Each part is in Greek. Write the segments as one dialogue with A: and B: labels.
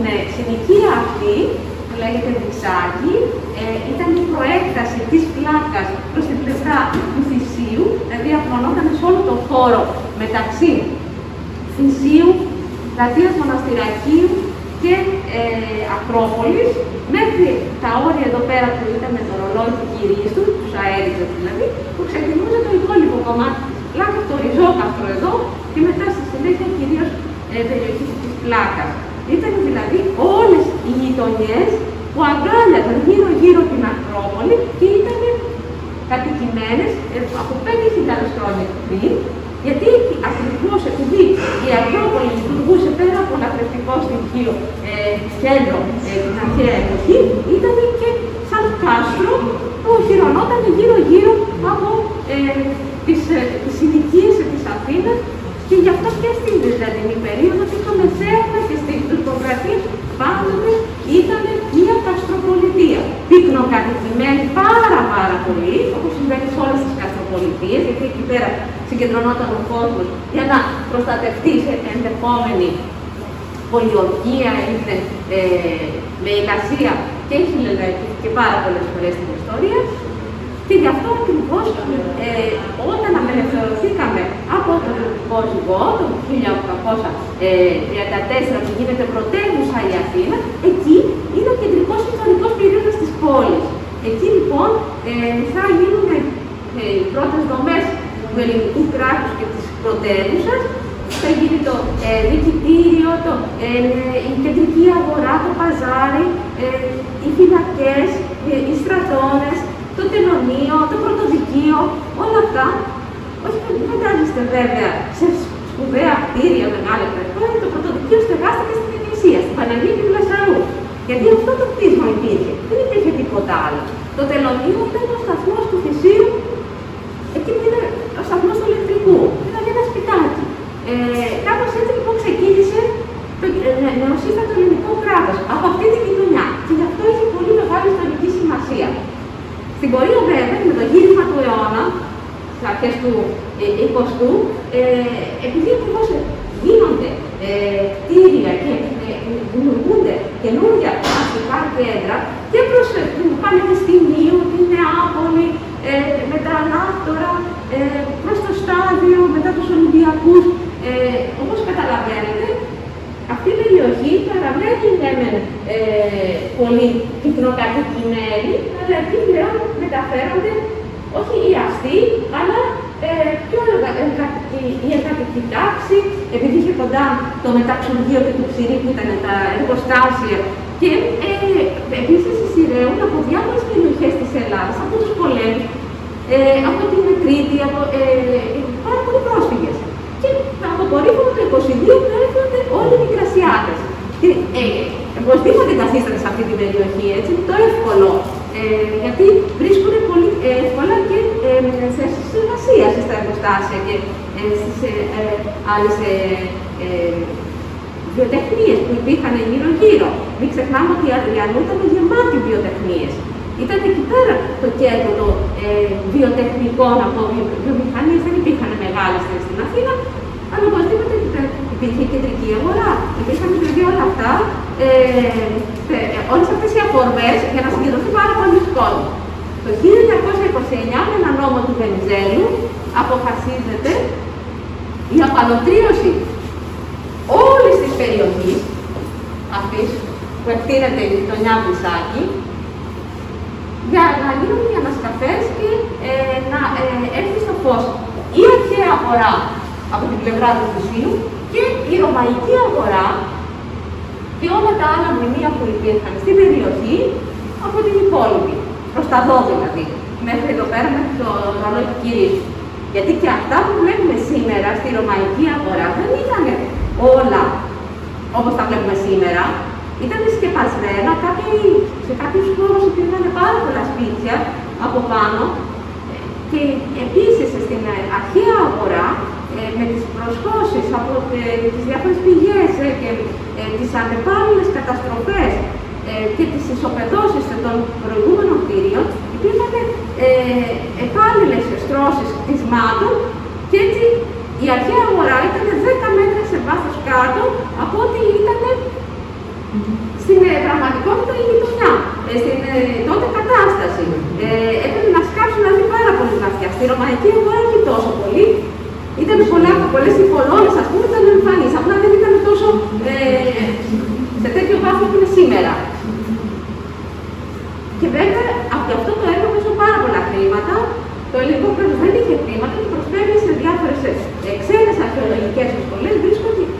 A: Ναι, συνοικία αυτή, που λέγεται Βρυξάκι, ήταν η προέκταση της πλάκας προς την πλευρά του Θησίου, δηλαδή αφρονόταν σε όλο τον χώρο μεταξύ Θησίου, πλατείας Μοναστηρακίου και Ακρόπολης, μέχρι τα όρια εδώ πέρα που ήταν το ρολόι του κυρίστου, τους αέριζε δηλαδή, που ξεκινούσε το υπόλοιπο κομμάτι της πλάκας, το ριζόκαστρο εδώ και μετά στη συνέχεια κυρίως περιοχή της πλάκας. Ήταν δηλαδή όλες οι γειτονιές που αγκάλιαζαν γύρω-γύρω την Ακρόπολη και ήταν κατοικημένες από 5.000 χρόνια πριν, γιατί ακριβώς επειδή η Ακρόπολη λειτουργούσε πέρα από λατρευτικό στοιχείο κέντρο την αρχαία εποχή, ήταν και σαν κάστρο που χειρονόταν γύρω-γύρω από τις συνοικίες της Αθήνας, και γι' αυτό και στην Βυζαντινή περίοδο και στο Μεσαίωνα και στην Τουρκοκρατία πάντοτε ήταν μια καστροπολιτεία. Πυκνοκατοικημένη πάρα πολύ, όπως συμβαίνει σε όλες τις καστροπολιτείες, γιατί εκεί πέρα συγκεντρωνόταν ο κόσμος για να προστατευτεί σε ενδεχόμενη πολιορκία ή με ηλασία, και έχει λελαϊκηθεί και πάρα πολλές φορές στην ιστορία. Και γι' αυτό ακριβώς όταν απελευθερωθήκαμε από το τουρκικό ζυγό το 1834 που γίνεται πρωτεύουσα η Αθήνα, εκεί είναι ο κεντρικός ιστορικός πυρήνας της πόλης. Εκεί λοιπόν θα γίνουν οι πρώτες δομές του ελληνικού κράτους και της πρωτεύουσας. Θα γίνει το διοικητήριο, η κεντρική αγορά, το παζάρι, οι φυλακές, οι στρατώνες, το τελωνείο, το πρωτοδικείο, όλα αυτά. Όχι, μην φαντάζεστε βέβαια σε σπουδαία κτίρια μεγάλα κτίρια. Το πρωτοδικείο στεγάστηκε στην εκκλησία, στην Παναγία του Λασσαρού. Γιατί αυτό το κτίσμα υπήρχε. Δεν υπήρχε τίποτα άλλο. Το τελωνείο ήταν ο σταθμός του Θησίου, εκεί που είναι ο σταθμός του ηλεκτρικού. Δηλαδή ένα σπιτάκι. Κάπως έτσι λοιπόν ξεκίνησε το νεοσύστατο ελληνικό κράτος από αυτή τη γειτονιά. Και γι' αυτό έχει πολύ μεγάλη ιστορική σημασία. Στην πορεία βέβαια, με το γύρισμα του αιώνα, στις αρχές του 20ου, επειδή ακριβώς γίνονται κτίρια και δημιουργούνται καινούργια αστικά κέντρα και προς του Πανεπιστημίου, την Νεάπολη, με τα ανάκτορα, προς το στάδιο, μετά τους Ολυμπιακούς, όπως καταλαβαίνετε, αυτή η περιοχή παραμένει πολύ πυκνοκατοικημένη, αλλά εκεί πλέον μεταφέρονται όχι οι αστεί, αλλά πιο η εργατική τάξη, επειδή είχε κοντά το μεταξουργείο και το ψηρί που ήταν τα εργοστάσια. Και επίσης εισηραίουν από διάφορες περιοχές της Ελλάδας, από τους πολέμους, από την Κρήτη, πάρα πολλοί πρόσφυγες. Και από το ρήφωνο του 22 έρχονται όλοι οι Μικρασιάτες. Οπωσδήποτε καθίσταται σε αυτή την περιοχή, έτσι, το εύκολο, γιατί βρίσκουν πολύ εύκολα και θέσεις εργασίας στα εργοστάσια και στις άλλες βιοτεχνίες που υπήρχαν γύρω-γύρω. Μην ξεχνάμε ότι η Αδριανού ήταν γεμάτη βιοτεχνίες. Ήταν εκεί πέρα το κέντρο των βιοτεχνικών από βιομηχανίες, δεν υπήρχαν μεγάλες στην Αθήνα, αλλά οπωσδήποτε υπήρχε η κεντρική αγορά. Υπήρχαν δηλαδή όλα αυτά, όλες αυτές οι αφορμές για να συγκεντρωθεί πάρα πολύ κόσμο. Το 1929, με ένα νόμο του Βενιζέλου, αποφασίζεται η απαλωτρίωση όλης της περιοχής αυτής που εκτείνεται η γειτονιά Βρυσάκι, για να γίνουν οι ανασκαφές και να έρθει στο φως η αρχαία αγορά από την πλευρά του Θησίου και η ρωμαϊκή αγορά και όλα τα άλλα μνημεία που υπήρχαν στην περιοχή από την υπόλοιπη, προς τα δω δηλαδή, μέχρι εδώ πέρα, μέχρι το ρολόι του κυρίου. Γιατί και αυτά που βλέπουμε σήμερα στη ρωμαϊκή αγορά δεν ήταν όλα όπως τα βλέπουμε σήμερα. Ήταν σκεπασμένα, σε κάποιους χώρους υπήρχαν πάρα πολλά σπίτια από πάνω και επίσης στην αρχαία αγορά με τις προσχώσεις από τις διάφορες πηγές και τις ανεπάλληλες καταστροφές και τις ισοπεδώσεις των προηγούμενων κτίριων υπήρχαν επάλληλες στρώσεις κτισμάτων και έτσι η αρχαία αγορά ήταν 10 μέτρα σε βάθος κάτω από ό,τι ήταν Στη ρωμαϊκή αγορά όχι τόσο πολύ. Ήταν πολλές οι κολόνες, ας πούμε, ήταν εμφανείς. Απλά δεν ήταν τόσο σε τέτοιο βάθμο που είναι σήμερα. Και βέβαια, από αυτό το έργο πέσουν πάρα πολλά χρήματα. Το ελληνικό κράτος δεν είχε χρήματα και προσφέρει σε διάφορες ξένες αρχαιολογικές σχολές.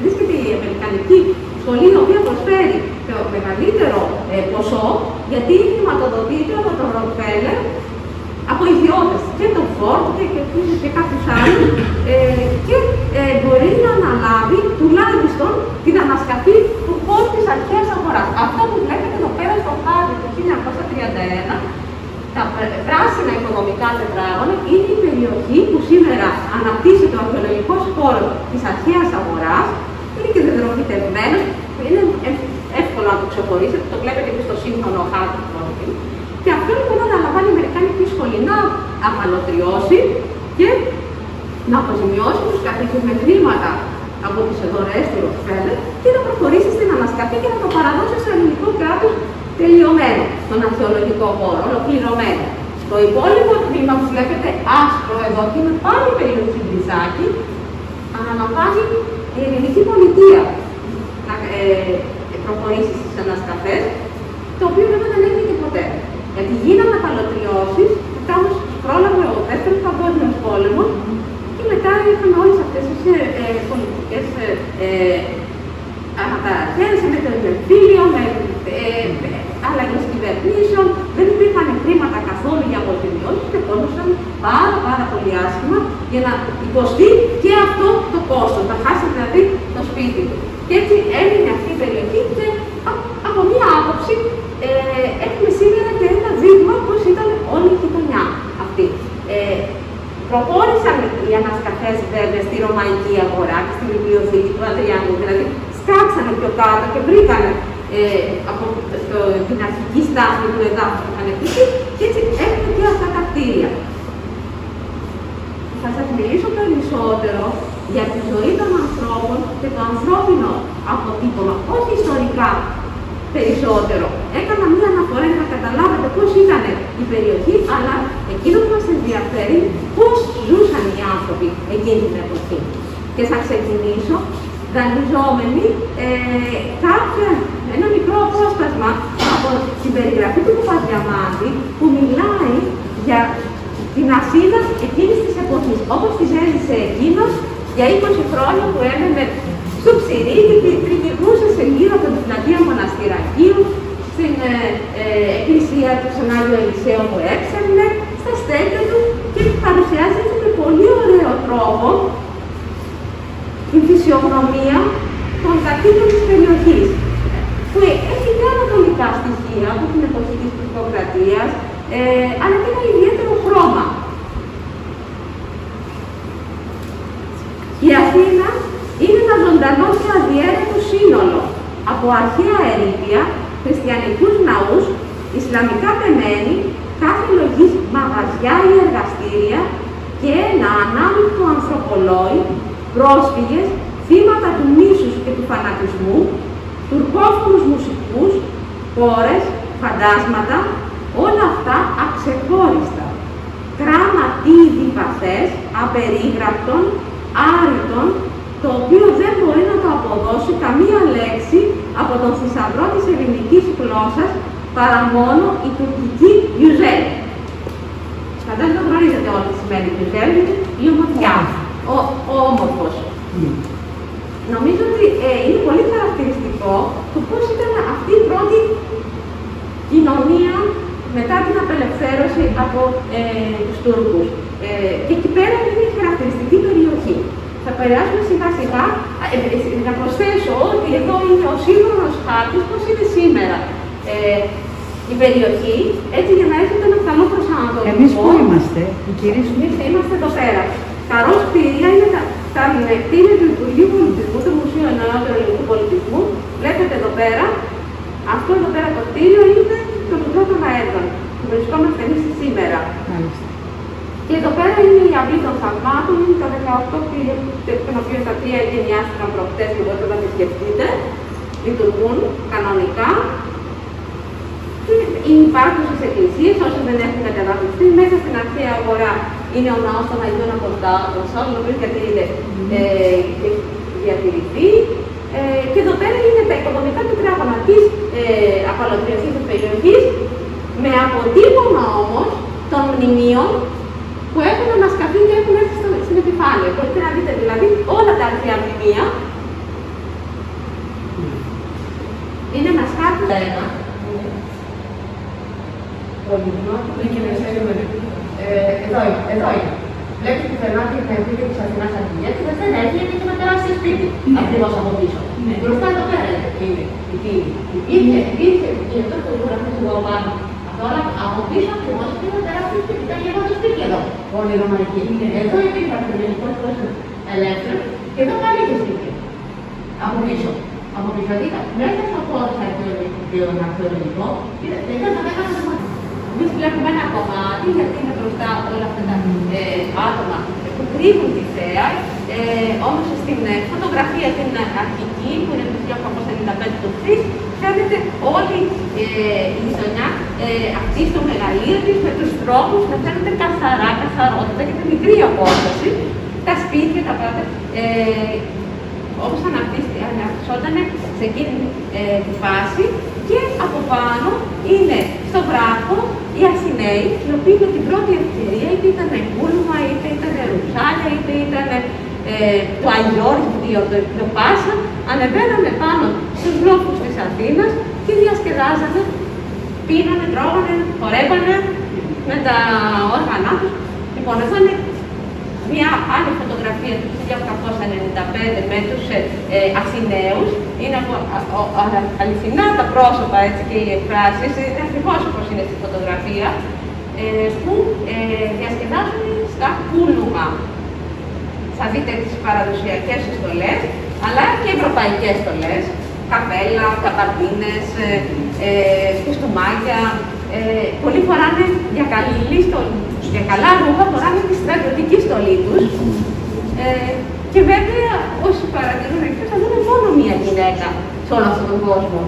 A: Βρίσκεται η Αμερικανική σχολή, η οποία προσφέρει το μεγαλύτερο ποσό, γιατί χρηματοδοτείται από τον Ροκφέλερ, από ιδιώτες και τον Φόρτ και κάποιους άλλους, και μπορεί να αναλάβει τουλάχιστον την ανασκαφή του χώρου της αρχαίας αγοράς. Αυτό που βλέπετε εδώ πέρα στο χάρτη του 1931, τα πράσινα οικονομικά τετράγωνα, είναι η περιοχή που σήμερα αναπτύσσεται ο αρχαιολογικός χώρος της αρχαίας αγοράς. Είναι και δεδροφυτευμένος, είναι εύκολο να το ξεχωρίσετε, το βλέπετε και στο σύγχρονο χάρτη του Φόρτ. Και αυτό λοιπόν αναλαμβάνει η Αμερικανική σχολή να απαλωτριώσει και να αποζημιώσει τους καθηγητές με χρήματα από τις δωρεές του Ροκφέλερ και να προχωρήσει στην ανασκαφή και να το παραδώσει στο ελληνικό κράτος τελειωμένο, στον αρχαιολογικό χώρο, ολοκληρωμένο. Το υπόλοιπο τμήμα που βλέπετε άσπρο εδώ, και είναι πάλι η περιοχή Μπριζάκη, αναλαμβάνει η ελληνική πολιτεία να προχωρήσει στις ανασκαφές, το οποίο βέβαια δεν έγινε ποτέ. Γιατί γίνανε απαλωτριώσεις, μετά όμως πρόλαβε ο δεύτερος παγκόσμιος πόλεμος και μετά είχαμε όλες αυτές τις πολιτικές αναταραχές με το εμφύλιο, με αλλαγές κυβερνήσεων, δεν υπήρχαν χρήματα καθόλου για αποζημιώσεις και πόνουσαν πάρα πολύ άσχημα για να υποστεί και αυτό το κόστος, να χάσει δηλαδή το σπίτι του. Και έτσι έμεινε αυτή η περιοχή και από μία άποψη έχουμε σήμερα και ένα δείγμα πώς ήταν όλη η γειτονιά αυτή. Προχώρησαν οι ανασκαφές βέβαια στη ρωμαϊκή αγορά και στη βιβλιοθήκη του Αδριανού, δηλαδή σκάψανε πιο κάτω και βρήκανε από την αρχική στάθμη του εδάφους που είχαν εκτίσει και έτσι έχουμε και αυτά τα κτίρια. Θα σας μιλήσω περισσότερο για τη ζωή των ανθρώπων και το ανθρώπινο αποτύπωμα, όχι ιστορικά περισσότερο. Έκανα μία αναφορά για να καταλάβετε πώς ήταν η περιοχή, αλλά εκείνο που μας ενδιαφέρει πώς ζούσαν οι άνθρωποι εκείνη την εποχή. Και θα ξεκινήσω δανειζόμενοι ένα μικρό απόσπασμα από την περιγραφή του Παπαδιαμάντη που μιλάει για την Αθήνα εκείνης της εποχής, όπως τη έζησε εκείνος για 20 χρόνια που έμενε στο Ψηρή και τριγυρνούσε σε γύρω από την πλατεία Μοναστηρακίου, στην εκκλησία του στον Άγιο Ελισαίο που έξερνε, στα στέκια του και παρουσιάζεται με πολύ ωραίο τρόπο την φυσιογνωμία των κατοίκων της περιοχής, που έχει και ανατολικά στοιχεία από την εποχή της τουρκοκρατίας, αλλά και ένα ιδιαίτερο χρώμα. Η Αθήνα είναι ένα ζωντανό και αδιέρετο σύνολο από αρχαία ερείπια, χριστιανικούς ναούς, ισλαμικά τεμένη, κάθε λογής μαγαζιά ή εργαστήρια και ένα ανάμεικτο ανθρωπολόι, πρόσφυγες, θύματα του μίσους και του φανατισμού, τουρκόφωνους μουσικούς, χώρες, φαντάσματα, όλα αυτά αξεχώριστα. Κράμα ήδη βαθές, απερίγραπτων, άρρητων, το οποίο δεν μπορεί να το αποδώσει καμία λέξη από τον θησαυρό της ελληνικής γλώσσας, παρά μόνο η τουρκική γιουζέλ. Φαντάζομαι γνωρίζετε όλοι τι σημαίνει γιουζέλ, η ομορφιά, ο όμορφος. Νομίζω ότι είναι πολύ χαρακτηριστικό το πώς ήταν αυτή η πρώτη κοινωνία μετά την απελευθέρωση από τους Τούρκους. Και εκεί πέρα είναι η χαρακτηριστική περιοχή. Θα περάσουμε σιγά σιγά, να προσθέσω ότι εδώ είναι ο σύγχρονος χάρτης, πώς είναι σήμερα η περιοχή, έτσι για να έχετε ένα καλό προσανατολισμό.
B: Εμείς πού είμαστε,
A: Εμείς είμαστε εδώ πέρα. Τα ροζ κτίρια είναι τα κτίρια του Υπουργείου Πολιτισμού, του Μουσείου Νεότερου Ελληνικού Πολιτισμού. Βλέπετε εδώ πέρα, αυτό εδώ πέρα το κτίριο είναι το Μουσείο των Αέρων, που βρισκόμαστε εμείς σήμερα.
B: Μάλιστα.
A: Και εδώ πέρα είναι η αυλή των θαυμάτων, είναι τα 18 κτίρια, των οποίων τα 3 εγκαινιάστηκαν προχτές και μπορείτε να τις σκεφτείτε. Λειτουργούν κανονικά. Οι υπάρχουσες εκκλησίες, όσοι δεν έχουν κατεδαφιστεί, μέσα στην αρχαία αγορά είναι ο ναός των Αγίων Αποστόλων, νομίζω γιατί είναι διατηρηθεί. Και εδώ πέρα είναι τα οικοδομικά τετράγωνα της απαλωτριωθής της περιοχής, με αποτύπωμα όμως των μνημείων που έχουν ανασκαφεί και έχουν έρθει στην επιφάνεια. Μπορείτε να δείτε δηλαδή όλα τα αρχαία μνημεία. Είναι ένας χάρτης. Εδώ είναι. Βλέπετε πουθενά την επίδειξη της Αθηνάς Αρχηγίας και δεν έχει, είναι και ένα τεράστιο σπίτι. Ακριβώς από πίσω. Μπροστά εδώ πέρα είναι η πύλη. Υπήρχε, και αυτό το γραφείο εδώ πάνω. Τώρα από πίσω ακριβώς είναι ένα τεράστιο σπίτι. Ήταν γεμάτο σπίτι εδώ, όλη η Ρωμαϊκή. Εδώ υπήρχε αρχαιολογικός κόσμος ελεύθερος και εδώ πάλι είχε σπίτι. Από πίσω. Από πίσω, δείτε, μέσα στο χώρο αρχαιολογικό, ήταν τα 10 δωμάτια. Εμείς βλέπουμε ένα κομμάτι, γιατί είναι μπροστά όλα αυτά τα άτομα που κρύβουν τη θέα. Όμως στην φωτογραφία την αρχική, που είναι το 1895 του Χριστ, φαίνεται όλη η γειτονιά αυτή στο μεγαλείο της, με τους δρόμους να φαίνεται καθαρότητα και τη μικρή απόσταση. Τα σπίτια, τα πάντα, όπως αναπτύσσονταν σε εκείνη τη φάση. Και από πάνω είναι στο βράχο οι Αθηναίοι, οι οποίοι με την πρώτη ευκαιρία, είτε ήταν πούλμα, είτε ήταν ρουψάλια, είτε ήταν το Αγιώργιο, το Πάσα, ανεβαίνανε πάνω στους λόφους της Αθήνας και διασκεδάζανε, πίνανε, τρώγανε, χορεύανε με τα όργανά τους. Λοιπόν, εδώ είναι μια άλλη φωτογραφία του 1895 με τους Αθηναίους. Είναι αληθινά τα πρόσωπα έτσι, και οι εκφράσεις, είναι ακριβώς όπως είναι στη φωτογραφία, που διασκεδάζουν στα πούλουμα. Θα δείτε τις παραδοσιακές στολές, αλλά και ευρωπαϊκές στολές, καπέλα, καπαρτίνες, κουστούμάκια. Πολλοί φοράνε για καλά ρούχα, φοράνε τη στρατιωτική στολή τους. Και βέβαια, όσοι παρατηρούν εκεί, θα δούμε μόνο μία γυναίκα σε όλο αυτόν τον κόσμο.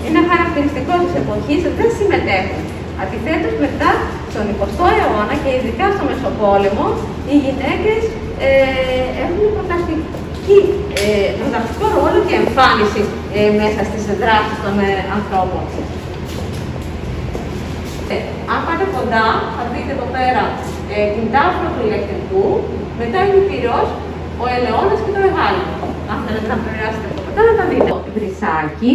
A: Είναι χαρακτηριστικό της εποχής, δεν συμμετέχουν. Αντιθέτως, μετά στον 20ο αιώνα και ειδικά στο Μεσοπόλεμο, οι γυναίκες έχουν πρωταρχικό ρόλο και εμφάνιση μέσα στις δράσεις των ανθρώπων. Αν πάτε κοντά, θα δείτε εδώ πέρα την τάφρα του ηλεκτρικού, μετά είναι η Πυρός, ο Ελαιώνας και το Εγάλιο. Αν θέλετε να περάσετε από κοντά, να τα δείτε. Το βρυσάκι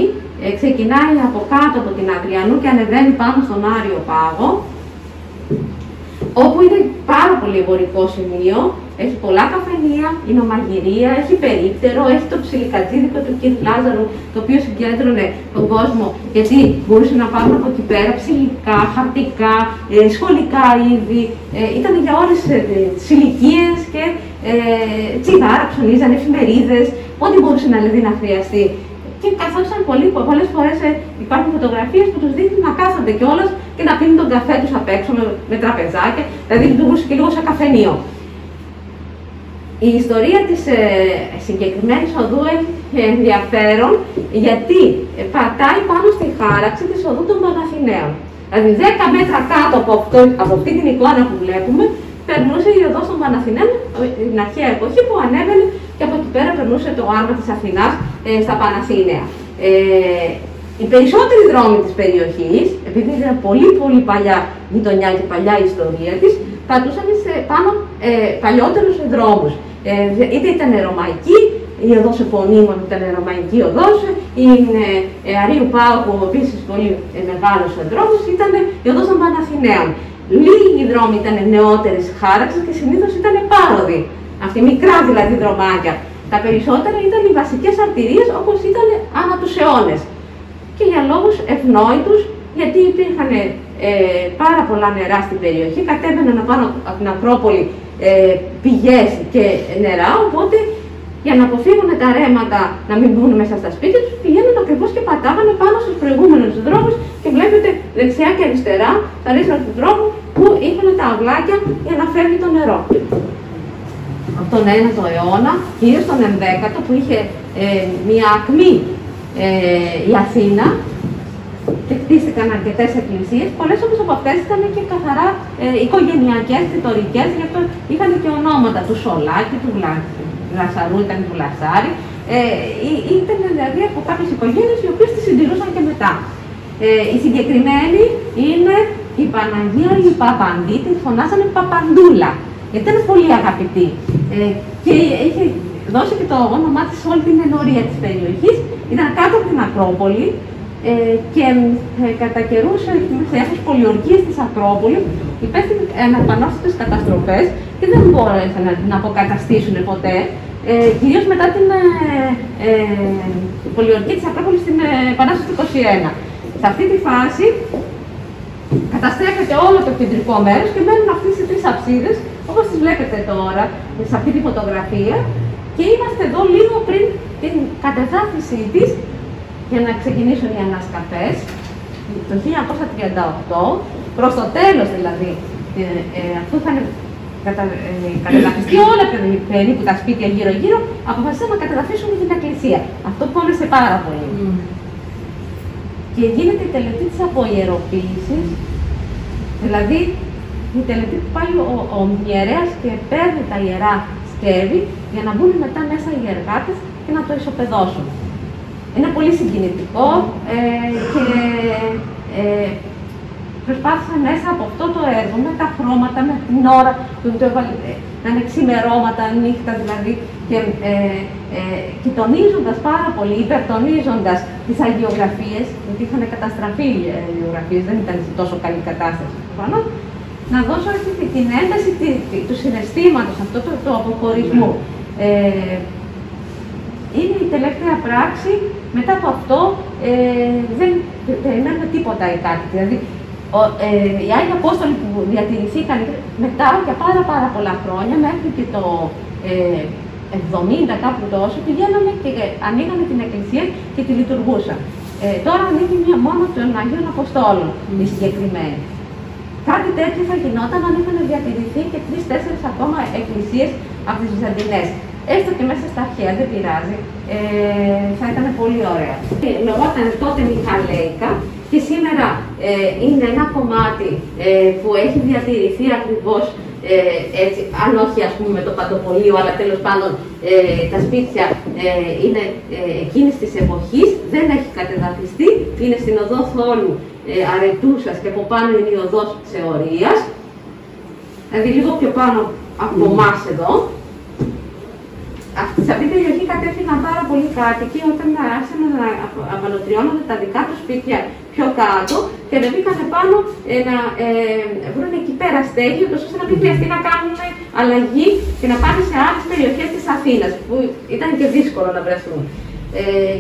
A: ξεκινάει από κάτω από την Αδριανού και ανεβαίνει πάνω στον Άριο Πάγο, όπου είναι πάρα πολύ εμπορικό σημείο. Έχει πολλά καφενεία, είναι ομαγειρία, έχει περίπτερο, έχει το ψιλικατζίδικο του κ. Λάζαρου, το οποίο συγκέντρωνε τον κόσμο, γιατί μπορούσε να πάρουν από εκεί πέρα ψιλικά, χαρτικά, σχολικά είδη. Ήταν για όλες τις ηλικίες και τσιγάρα, ψωνίζανε, εφημερίδες, ό,τι μπορούσε να χρειαστεί. Και καθόντουσαν πολλές φορές υπάρχουν φωτογραφίες που τους δείχνουν να κάθονται κιόλας και να πίνουν τον καφέ τους απ' έξω με τραπεζάκια, δηλαδή λειτουργούσε και λίγο σαν καφενείο. Η ιστορία της συγκεκριμένης οδού έχει ενδιαφέρον γιατί πατάει πάνω στη χάραξη της οδού των Παναθηναίων. Δηλαδή 10 μέτρα κάτω από αυτή την εικόνα που βλέπουμε, περνούσε η οδός των Παναθηναίων την αρχαία εποχή που ανέβαινε και από εκεί πέρα περνούσε το άρμα της Αθηνάς στα Παναθηναία. Οι περισσότεροι δρόμοι της περιοχής, επειδή ήταν πολύ παλιά γειτονιά και παλιά ιστορία της, πατούσαν σε πάνω παλιότερους δρόμους. Είτε ήταν ρωμαϊκή, η οδός επωνύμων ήταν ρωμαϊκή οδός, η Αρίου Πάγου, επίσης πολύ μεγάλος δρόμος, ήταν η οδός των Παναθηναίων. Λίγοι δρόμοι ήταν νεότερης χάραξης και συνήθως ήταν πάροδοι. Αυτή μικρά δηλαδή δρομάκια. Τα περισσότερα ήταν οι βασικές αρτηρίες όπως ήταν ανά τους αιώνες. Και για λόγους ευνόητους, γιατί υπήρχαν πάρα πολλά νερά στην περιοχή, κατέβαιναν πάνω από την Ακρόπολη πηγές και νερά, οπότε για να αποφύγουν τα ρέματα να μην μπουν μέσα στα σπίτια τους, πηγαίνουν ακριβώς και πατάγανε πάνω στους προηγούμενους δρόμους και βλέπετε δεξιά και αριστερά τα ρίστα του δρόμου που είχαν τα αυλάκια για να φεύγει το νερό. Από τον 9ο αιώνα, κυρίως τον 11ο, που είχε μια ακμή η Αθήνα, και χτίστηκαν αρκετές εκκλησίες. Πολλές όμως από αυτές ήταν και καθαρά οικογενειακές, ρητορικές, γι' αυτό είχαν και ονόματα του Σολάκη, του Βλασαρού, ήταν του Βλασάρη. Ήταν δηλαδή από κάποιες οικογένειες οι οποίες τις συντηρούσαν και μετά. Η συγκεκριμένη είναι η Παναγία η Παπαντή, την φωνάσανε Παπαντούλα. Ήταν πολύ αγαπητή και είχε δώσει και το όνομά της σε όλη την ενορία της περιοχής. Ήταν κάτω από την Ακρόπολη και κατά καιρούς σε αυτές τις πολιορκίες της Ακρόπολης υπέστη αναπανώστατες καταστροφές και δεν μπόρεσαν να την αποκαταστήσουν ποτέ. Κυρίως μετά την πολιορκία της Ακρόπολης στην Επανάσταση του 21. Σε αυτή τη φάση καταστρέφεται όλο το κεντρικό μέρος και μένουν αυτές οι τρεις αψίδες, όπως τις βλέπετε τώρα σε αυτή τη φωτογραφία, και είμαστε εδώ λίγο πριν την κατεδάφιση της για να ξεκινήσουν οι ανασκαφές το 1938, προς το τέλος δηλαδή, αφού θα κατεδαφιστεί όλα περίπου τα σπίτια γύρω-γύρω, αποφασίσαμε να κατεδαφίσουμε την εκκλησία. Αυτό πόνεσε πάρα πολύ. Και γίνεται η τελετή της αποιεροποίησης, δηλαδή η τελετή που πάει ο ιερέας και παίρνει τα ιερά σκεύη για να μπουν μετά μέσα οι εργάτες και να το ισοπεδώσουν. Είναι πολύ συγκινητικό και προσπάθησα μέσα από αυτό το έργο, με τα χρώματα, με την ώρα που το έβαλε, να είναι ξημερώματα, νύχτα δηλαδή, και τονίζοντας πάρα πολύ, υπερτονίζοντας τις αγιογραφίες, γιατί είχαν καταστραφεί οι αγιογραφίες, δεν ήταν σε τόσο καλή κατάσταση προφανώς, να δώσω την ένταση του συναισθήματος, αυτό το αποχωρισμού. Είναι η τελευταία πράξη, μετά από αυτό δεν περιμένουμε τίποτα οι κάτοικοι. Δηλαδή, οι Άγιοι Απόστολοι που διατηρηθήκαν μετά για πάρα πολλά χρόνια, μέχρι και το 70 κάπου τόσο, πηγαίνανε και ανοίγανε την εκκλησία και τη λειτουργούσαν. Τώρα ανοίγει μόνο των Αγίων Αποστόλων η συγκεκριμένη. Κάτι τέτοιο θα γινόταν αν είχαν διατηρηθεί και 3-4 ακόμα εκκλησίες από τις Βυζαντινές. Έστω και μέσα στα αρχαία, δεν πειράζει, θα ήταν πολύ ωραία. Λεγόταν τότε Μιχαλαίικα και σήμερα είναι ένα κομμάτι που έχει διατηρηθεί ακριβώς έτσι, αν όχι ας πούμε με το Παντοπολείο, αλλά τέλος πάντων τα σπίτια είναι εκείνης της εποχής, δεν έχει κατεδαφιστεί, είναι στην οδό Θόλου Αρετούσας και από πάνω είναι η οδός Ξεωρίας, δηλαδή λίγο πιο πάνω από εμάς εδώ. Σε αυτή την περιοχή κατέφυγαν πάρα πολλοί κάτοικοι όταν άρχισαν να απαλωτριώνονται τα δικά τους σπίτια πιο κάτω και ανεβήκαν πάνω να βρουν εκεί πέρα στέγη, ώστε να μην χρειαστεί να κάνουν αλλαγή και να πάνε σε άλλες περιοχές της Αθήνας, που ήταν και δύσκολο να βρεθούν.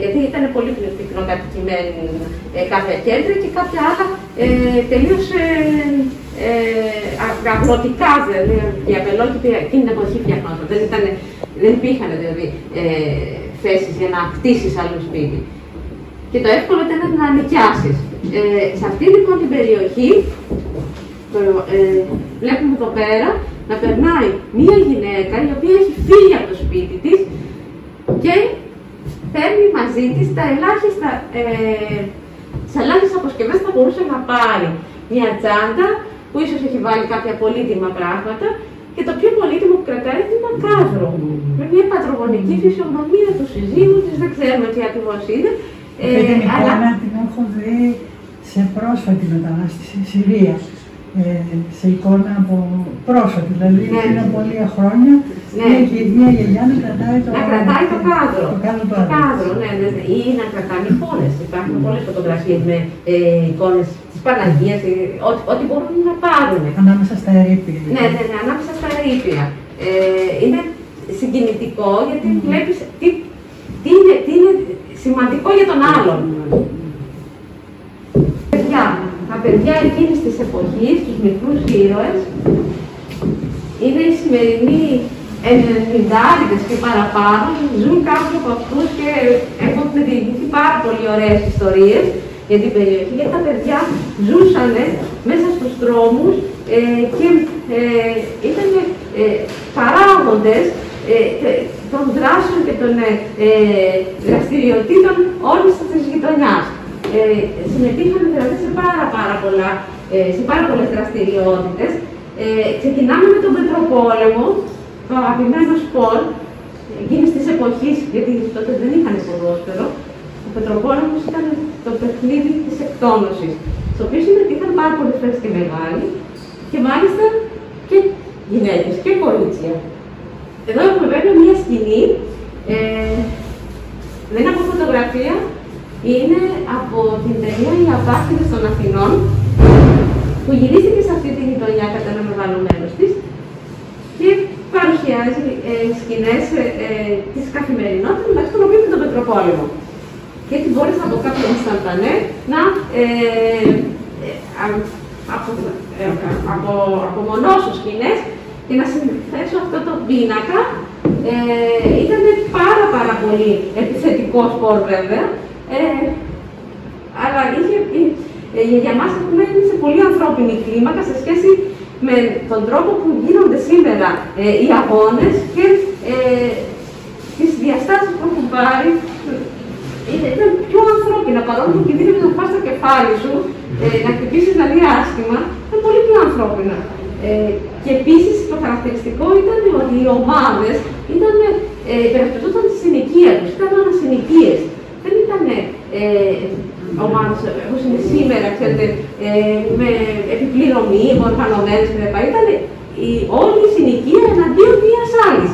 A: Γιατί ήταν πολύ πυκνοκατοικημένοι κάποια κέντρα και κάποια άλλα τελείως αγροτικά, δηλαδή οι απελόκηποι εκείνη την εποχή φτιαχνόταν. Δεν υπήρχαν δηλαδή θέσεις για να κτίσεις άλλο σπίτι. Και το εύκολο ήταν να νοικιάσεις. Σε αυτή λοιπόν την περιοχή, βλέπουμε εδώ πέρα να περνάει μία γυναίκα η οποία έχει φύγει από το σπίτι της και παίρνει μαζί της τις ελάχιστες αποσκευές που θα μπορούσε να πάρει. Μια τσάντα που ίσως έχει βάλει κάποια πολύτιμα πράγματα και το πιο πολύτιμο που κρατάει είναι ένα κάδρο. Με μια πατρογονική φυσιογνωμία του συζύγου της, δεν ξέρουμε τι ακριβώς είναι.
B: Την εικόνα την έχω δει σε πρόσφατη μετανάστευση στη Συρία. Σε εικόνα από πρόσφατη, δηλαδή πριν από λίγα χρόνια, μια γιαγιά να κρατάει το
A: κάδρο. Το κάδρο, ναι, ή να κρατάνε εικόνες. Υπάρχουν πολλές φωτογραφίες με εικόνες της Παναγίας, ό,τι μπορούν να πάρουν.
B: Ανάμεσα στα ερείπια.
A: Ναι, ανάμεσα στα ερείπια. Είναι συγκινητικό γιατί βλέπεις τι είναι σημαντικό για τον άλλον. Τα παιδιά εκείνης της εποχής, τους μικρούς ήρωες, είναι οι σημερινοί 90'άδες και παραπάνω, ζουν κάποιοι από αυτούς και έχουν διηγηθεί πάρα πολύ ωραίες ιστορίες για την περιοχή, γιατί τα παιδιά ζούσαν μέσα στους δρόμους και ήταν παράγοντες των δράσεων και των δραστηριοτήτων όλης της γειτονιάς. συμμετείχαν δηλαδή σε πάρα πολλές δραστηριότητες. Ξεκινάμε με τον Πετροπόλεμο, το αγαπημένο σπορ, εκείνης της εποχής, γιατί τότε δεν είχαν ποδόσφαιρο. Ο Πετροπόλεμος ήταν το παιχνίδι της εκτόνωσης, στο οποίο συμμετείχαν πάρα πολλές φορές και μεγάλοι, και μάλιστα και γυναίκες και κορίτσια. Εδώ έχουμε βέβαια μία σκηνή, δεν είναι από φωτογραφία, είναι από την ταινία «Οι Απάχτιδες των Αθηνών», που γυρίστηκε σε αυτή την γειτονιά κατά ένα μεγάλο μέρος της και παρουσιάζει σκηνές της καθημερινότητας, μεταξύ των οποίων και τον Πετροπόλεμο. Και έτσι μπόρεσα από κάποιο instantané να απομονώσω σκηνές και να συνθέσω αυτό το πίνακα. Ήταν πάρα πολύ επιθετικό σπορ βέβαια, αλλά για μας είναι σε πολύ ανθρώπινη κλίμακα σε σχέση με τον τρόπο που γίνονται σήμερα οι αγώνες και τις διαστάσεις που έχουν πάρει. Ήταν πιο ανθρώπινα, παρόλο που κινδύνευε να πας στο κεφάλι σου, να χτυπήσεις δηλαδή άσχημα, ήταν πολύ πιο ανθρώπινα. Και επίσης το χαρακτηριστικό ήταν ότι οι ομάδες υπερασπιζόταν τη συνοικία τους, ήταν ανασυνοικίες. Δεν ήταν ομάδες όπως είναι σήμερα, ξέρετε, με επιπληρωμή, οργανωμένες κλπ. Ήταν όλη η συνοικία εναντίον μιας άλλης.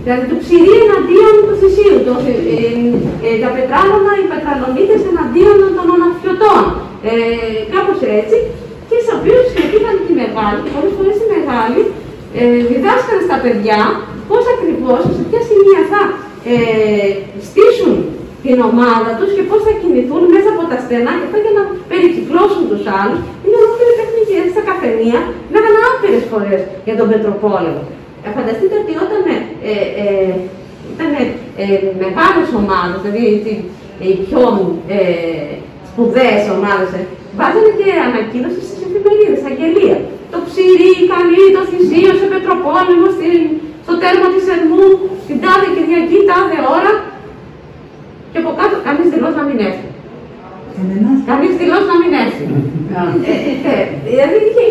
A: Δηλαδή το Ψηρή εναντίον του Θησίου, τα Πετράλωνα, οι Πετραλονίτες εναντίον των Οναφιωτών. Κάπως έτσι, και στους οποίους συμμετείχαν και οι μεγάλοι, και πολλές φορές οι μεγάλοι διδάσκαν στα παιδιά πώς ακριβώς, σε ποια σημεία θα στήσουν την ομάδα τους και πώς θα κινηθούν μέσα από τα στενά και αυτά για να περικυκλώσουν τους άλλους. Είναι ολόκληρη τεχνική, έτσι στα καφενεία, λέγανε άπειρες φορές για τον Πετροπόλεμο. Φανταστείτε ότι όταν ήταν μεγάλες ομάδες, δηλαδή οι πιο σπουδαίες ομάδες, βάζανε και ανακοίνωση στις εφημερίδες, αγγελία. Το Ψηρή καλεί το Θησίο σε Πετροπόλεμο στο τέρμα της Ερμού, την τάδε Κυριακή, τάδε ώρα. Και από κάτω κανείς δηλώσει να μην έρθει. Κανείς δηλώσει να μην έρθει. Δηλαδή είχε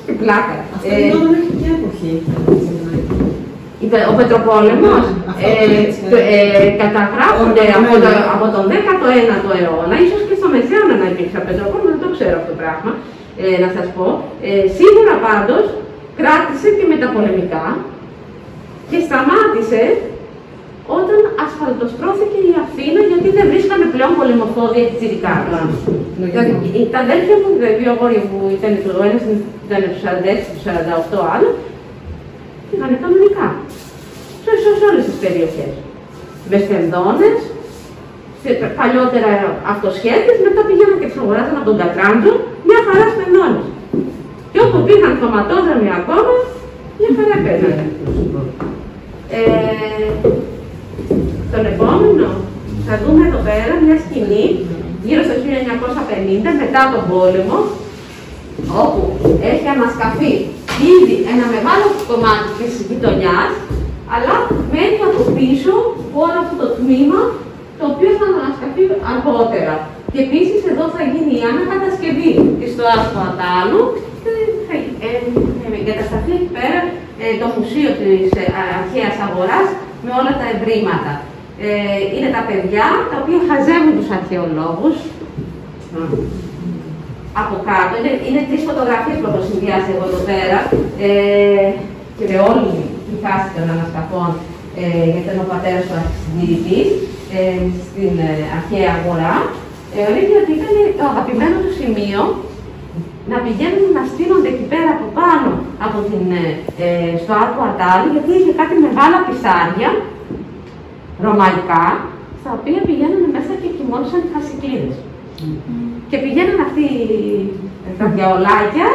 A: και πλάκα.
B: Αυτό δεν έχει ποια εποχή.
A: Ο Πετροπόλεμος καταγράφονται από τον 19ο αιώνα, ίσως και στο Μεσαίωνα να υπήρξε ο Πετροπόλεμος, δεν το ξέρω αυτό το πράγμα, να σας πω. Σίγουρα πάντως κράτησε και μεταπολεμικά και σταμάτησε όταν ασφαλτοστρώθηκε η Αθήνα, γιατί δεν βρίσκανε πλέον πολεμοφόδια και τσιρικάρια. Τα αδέλφια μου, οι δύο αγόρια μου, ο ένας ήταν του 46, του 48 άλλο, πήγανε κανονικά. Σε όλες τις περιοχές. Με στενδόνες, παλιότερα αυτοσχέδες, μετά πήγαιναν και τις αγοράζαν από τον Κατράντζο, μια χαρά στενδόνες. Και όπου πήγαν χωματόδρομοι ακόμα, μια χαρά παίρνανε. Τον επόμενο θα δούμε εδώ πέρα μια σκηνή γύρω στο 1950 μετά τον πόλεμο, όπου έχει ανασκαφεί ήδη ένα μεγάλο κομμάτι της γειτονιάς, αλλά μένει από πίσω όλο αυτό το τμήμα, το οποίο θα ανασκαφεί αργότερα. Και επίσης εδώ θα γίνει η ανακατασκευή της ΣΤΟΑ του Ατάλου και θα εγκατασταθεί εκεί πέρα το μουσείο της αρχαίας αγοράς με όλα τα ευρήματα. Είναι τα παιδιά τα οποία χαζεύουν τους αρχαιολόγους. Από κάτω, είναι τρεις φωτογραφίες που έχω συνδυάσει εγώ εδώ πέρα και με όλη τη φάση των ανασκαφών, γιατί ήταν ο πατέρας του αρχισυντηρητής στην αρχαία αγορά. Ορίζει ότι ήταν το αγαπημένο του σημείο να πηγαίνουν να στείνονται εκεί πέρα από πάνω στο άρκο Ατάλου, γιατί είχε κάτι μεγάλα πισάρια ρωμαϊκά, στα οποία πηγαίνουν μέσα και κοιμόντουσαν οι χασικλίδες. Και πηγαίνουν αυτοί τα διαολάκια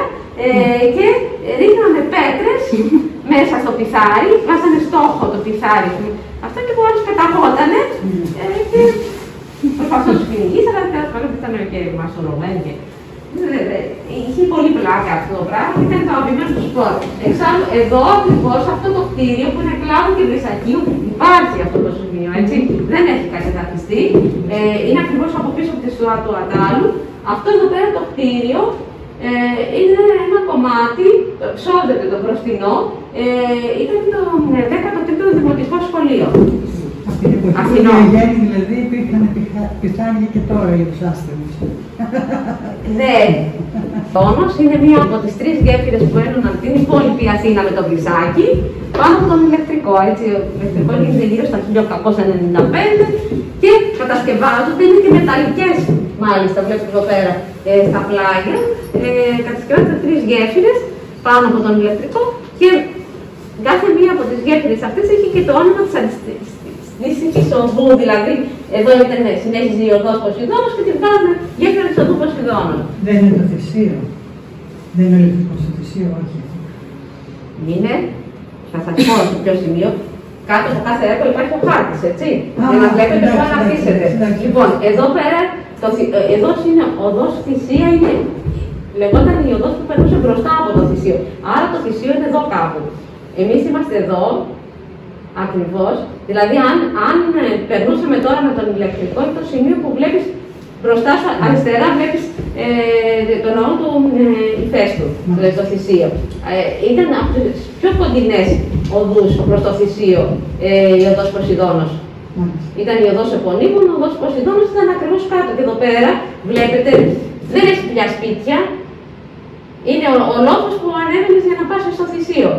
A: και ρίχνανε πέτρες μέσα στο πιθάρι, βάζανε στόχο το πιθάρι. Αυτό και που άλλος πεταγότανε και προσπαθούν τους κυνηγείς, αλλά ήταν και μασολωμένοι. Είχε πολύ πλάκα αυτό το πράγμα, ήταν το αγαπημένο του σπορ. Εξάλλου, εδώ ακριβώς αυτό το κτίριο που είναι κλάδο και βρυσακίου, υπάρχει αυτό το σημείο, έτσι. Δεν έχει κατεδαφιστεί. Είναι ακριβώς από πίσω από τη του Άτου Ατάλου. Αυτό εδώ πέρα το κτίριο είναι ένα κομμάτι, ψώδεται το μπροστινό, ήταν το 13ο Δημοτικό Σχολείο.
B: Από την εποχή δηλαδή υπήρχαν πιθάνεια και τώρα για τους άστεγους.
A: Ναι. Όμως είναι μία από τις 3 γέφυρες που ένωναν την υπόλοιπη Αθήνα με το Βρυσάκι, πάνω από τον ηλεκτρικό. Έτσι, ο ηλεκτρικό γίνεται γύρω στα 1895 και κατασκευάζονται, είναι και μεταλλικές μάλιστα, βλέπετε εδώ πέρα στα πλάγια. Κατασκευάζονται 3 γέφυρες πάνω από τον ηλεκτρικό και κάθε μία από τις γέφυρες αυτές έχει και το όνομα της αντίστοιχης οδού. Δηλαδή, εδώ ήταν συνέχιζε η οδός Ποσειδώνος και την κάναμε γέφυρα της οδού Ποσειδώνων.
B: Δεν είναι το θυσίο. Δεν είναι ηλεκτρικό στο θυσίο, όχι.
A: Είναι, θα σας πω σε ποιο σημείο, κάτω από κάθε έργο υπάρχει ο χάρτης, έτσι. Για να βλέπετε πού αναπτύσσεται. Λοιπόν, εδώ πέρα, εδώ είναι οδός Θυσία, είναι, λεγόταν η οδός που περνούσε μπροστά από το Θυσίο. Άρα το Θυσίο είναι εδώ κάπου. Εμείς είμαστε εδώ, ακριβώς. Δηλαδή, αν περνούσαμε τώρα με τον ηλεκτρικό, είναι το σημείο που βλέπεις μπροστά σου, αριστερά βλέπεις το ναό του Ηφαίστου, δηλαδή το Θησίο. Ήταν από τις πιο κοντινές οδούς προς το Θησίο η οδός Ποσειδώνος. Ήταν η οδός Επωνύμων, ο οδός Ποσειδώνος ήταν ακριβώς κάτω. Και εδώ πέρα βλέπετε, δεν έχει πια σπίτια. Είναι ο λόγος που ανέβαινες για να πας στο Θησίο.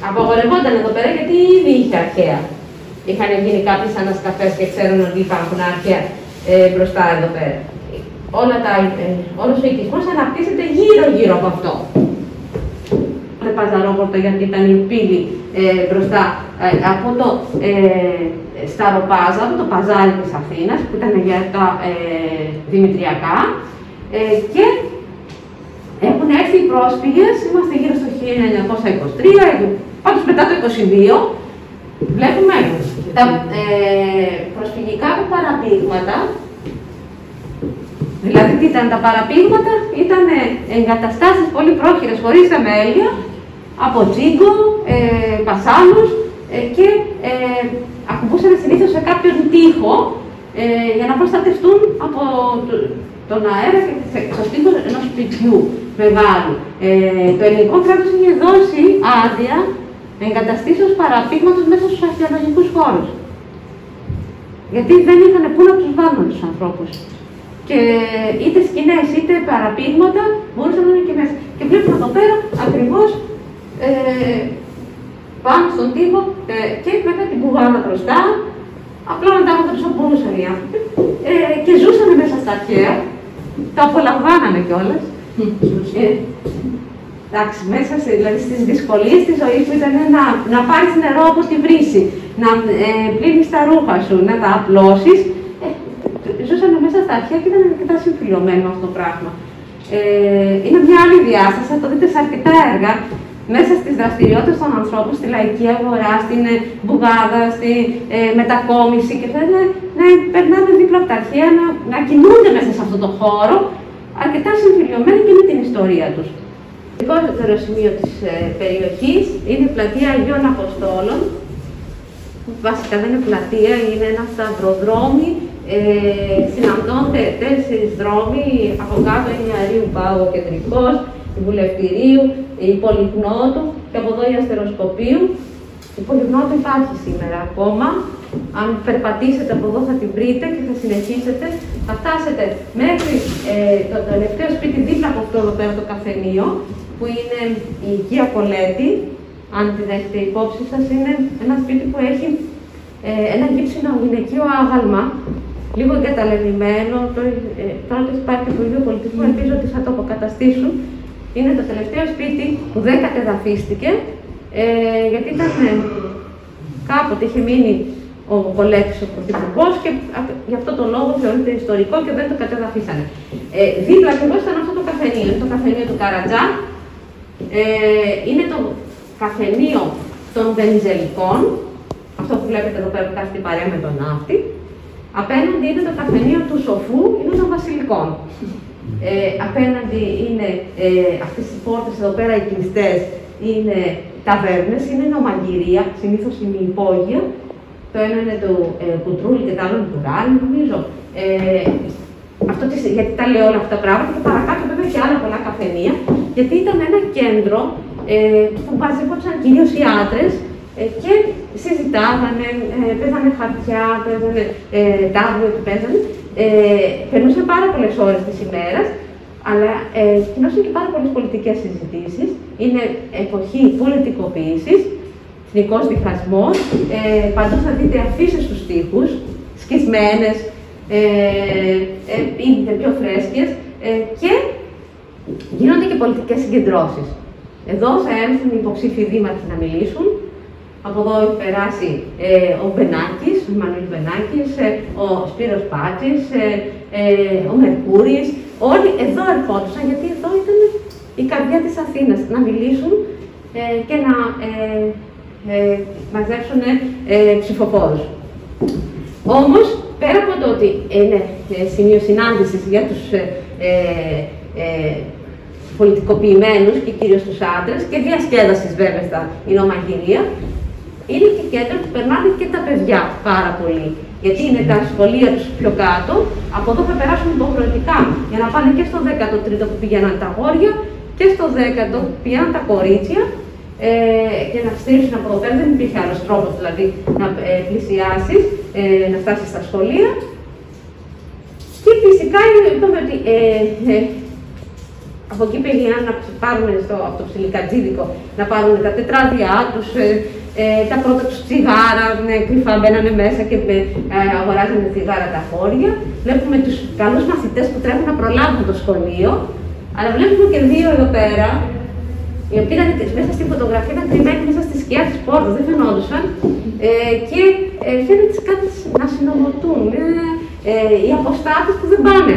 A: Απαγορευόταν εδώ πέρα γιατί ήδη είχε αρχαία. Είχαν γίνει κάποιες ανασκαφές και ξέρουν ότι υπάρχουν αρχαία μπροστά εδώ πέρα. Όλος ο οικισμός αναπτύσσεται γύρω-γύρω από αυτό. Το Παζαρόπορτο, γιατί ήταν η πύλη μπροστά από το Σταροπάζαρο, το παζάρι της Αθήνας, που ήταν για τα δημητριακά. Και έχουν έρθει οι πρόσφυγες, είμαστε γύρω στο 1923, πάντως μετά το 22, βλέπουμε τα προσφυγικά παραπήγματα. Δηλαδή, τι ήταν τα παραπήγματα, ήταν εγκαταστάσεις πολύ πρόχειρες, χωρίς θεμέλια, από τζίγκο, πασάλους και ακουμπούσαν συνήθως σε κάποιον τοίχο για να προστατευτούν από τον αέρα και στο στίχος ενός σπιτιού μεγάλου. Το ελληνικό κράτος είχε δώσει άδεια εγκαταστήσεως παραπήγματος μέσα στους αρχαιολογικούς χώρους. Γιατί δεν είχαν πού να τους βάλουν τους ανθρώπους. Και είτε σκηνές είτε παραπήγματα μπορούσαν να είναι και μέσα. Και βλέπουμε εδώ πέρα ακριβώς πάνω στον τοίχο και βέβαια την πουγάδα μπροστά. Απλά να τα όσο μπορούσαν οι άνθρωποι. Και ζούσαν μέσα στα αρχαία. Τα απολαμβάνανε κιόλας. Εντάξει, μέσα δηλαδή στις δυσκολίες της ζωής που ήταν να πάρεις νερό από τη βρύση, να πλύνεις τα ρούχα σου, να τα απλώσεις. Ζούσαν μέσα στα αρχαία και ήταν αρκετά συμφιλωμένο αυτό το πράγμα. Είναι μια άλλη διάσταση, θα το δείτε σε αρκετά έργα, μέσα στις δραστηριότητες των ανθρώπων, στη λαϊκή αγορά, στην μπουγάδα, στη μετακόμιση και θέλουν να περνάνε δίπλα από τα αρχαία, να κινούνται μέσα σε αυτό το χώρο, αρκετά συμφιλειωμένοι και με την ιστορία τους. Το δεύτερο σημείο της περιοχής είναι η πλατεία Αγίων Αποστόλων. Βασικά δεν είναι πλατεία, είναι ένα σταυροδρόμι. Συναντώνται 4 δρόμοι, από κάτω είναι η Αρείου Πάγου ο κεντρικός, η Βουλευτηρίου, η Πολυγνώτου και από εδώ η Αστεροσκοπίου. Η Πολυγνώτου υπάρχει σήμερα ακόμα. Αν περπατήσετε από εδώ θα την βρείτε και θα συνεχίσετε. Θα φτάσετε μέχρι το τελευταίο σπίτι δίπλα από αυτό εδώ πέρα το καφενείο, που είναι η οικία Κολέτη. Αν την έχετε υπόψη σας, είναι ένα σπίτι που έχει ένα γύψινο γυναικείο άγαλμα, λίγο εγκαταλελειμμένο. Τώρα το υπάρχει του ίδιου πολιτισμού, ελπίζω ότι θα το αποκαταστήσουν. Είναι το τελευταίο σπίτι που δεν κατεδαφίστηκε, γιατί ήταν κάποτε είχε μείνει ο Κολέτης ο πρωθυπουργός και γι' αυτό το λόγο θεωρείται ιστορικό και δεν το κατεδαφίσανε. Δίπλα ακριβώς ήταν αυτό το καφενείο, είναι το καφενείο του Καρατζά. Είναι το καφενείο των Βενιζελικών, αυτό που βλέπετε εδώ πέρα που κάθεται η παρέα με τον ναύτη. Απέναντι είναι το καφενείο του Σοφού, είναι των Βασιλικών. Απέναντι είναι αυτές οι πόρτες εδώ πέρα οι κλειστές, είναι ταβέρνες, είναι νομαγυρία, συνήθως είναι υπόγεια. Το ένα είναι του Κουτρούλη και το άλλο του Ράλη, νομίζω. Γιατί τα λέω όλα αυτά τα πράγματα και παρακάτω βέβαια και άλλα πολλά καφενεία, γιατί ήταν ένα κέντρο που μαζεύονταν κυρίως οι άντρες και συζητάγανε, παίζανε χαρτιά, παίζανε τάβλο και παίζανε. Περνούσαν πάρα πολλές ώρες της ημέρας, αλλά γινόταν και πάρα πολλές πολιτικές συζητήσεις. Είναι εποχή πολιτικοποίησης, εθνικός διχασμός, παντού θα δείτε αφήσεις στους τοίχους, σκισμένες, είναι πιο φρέσκες και γίνονται και πολιτικές συγκεντρώσεις. Εδώ θα έρθουν οι υποψήφοι δήμαρχοι να μιλήσουν. Από εδώ έχει περάσει ο Μπενάκης, ο Μανουήλ Μπενάκης, ο Σπύρος Πάτσης, ο Μερκούρης. Όλοι εδώ ερχόντουσαν, γιατί εδώ ήταν η καρδιά της Αθήνας, να μιλήσουν και να μαζέψουν ψηφοφόρους. Όμως, πέρα από το ότι είναι σημείο συνάντησης για τους πολιτικοποιημένους και κυρίως τους άντρες και διασκέδασης βέβαια στα Ινωμαγειρία, είναι και κέντρο που περνάνε και τα παιδιά πάρα πολύ. Γιατί είναι τα σχολεία τους πιο κάτω, από εδώ θα περάσουν υποχρεωτικά για να πάνε και στο 13ο που πηγαίναν τα αγόρια και στο 10ο που πηγαίναν τα κορίτσια και να στήριξουν από εδώ πέρα. Δεν υπήρχε άλλος τρόπος δηλαδή να πλησιάσεις, να φτάσεις στα σχολεία. Και φυσικά είπαμε ότι από εκεί πήγαιναν να πάρουν από το ψιλικατζίδικο, να πάρουν τα τετράδια τους, τα πρώτα τους τσιγάρα, κρυφά μπαίνανε μέσα και αγοράζανε τσιγάρα τα χώρια. Βλέπουμε τους καλούς μαθητές που τρέχουν να προλάβουν το σχολείο, αλλά βλέπουμε και δύο εδώ πέρα, οι οποίοι ήταν μέσα στη φωτογραφία, ήταν κρυμμένοι μέσα στη σκιά της πόρτας, δεν φαινόντουσαν και φαίνεται κάτι να συνομωτούν. Οι αποστάτες που δεν πάνε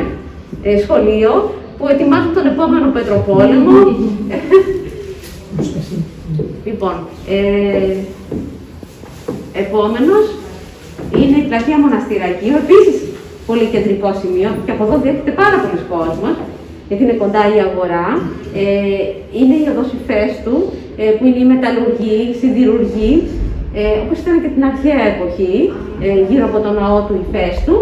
A: σχολείο, που ετοιμάζουν τον επόμενο Πετροπόλεμο. Λοιπόν, επόμενος είναι η πλατεία Μοναστηρακίου, επίσης πολύ κεντρικό σημείο, και από εδώ διέχεται πάρα πολλοί κόσμος, γιατί είναι κοντά η αγορά. Είναι η οδός Ηφαίστου, που είναι η μεταλλουργή, η σιδηρουργή, όπως ήταν και την αρχαία εποχή, γύρω από τον ναό του Ηφαίστου.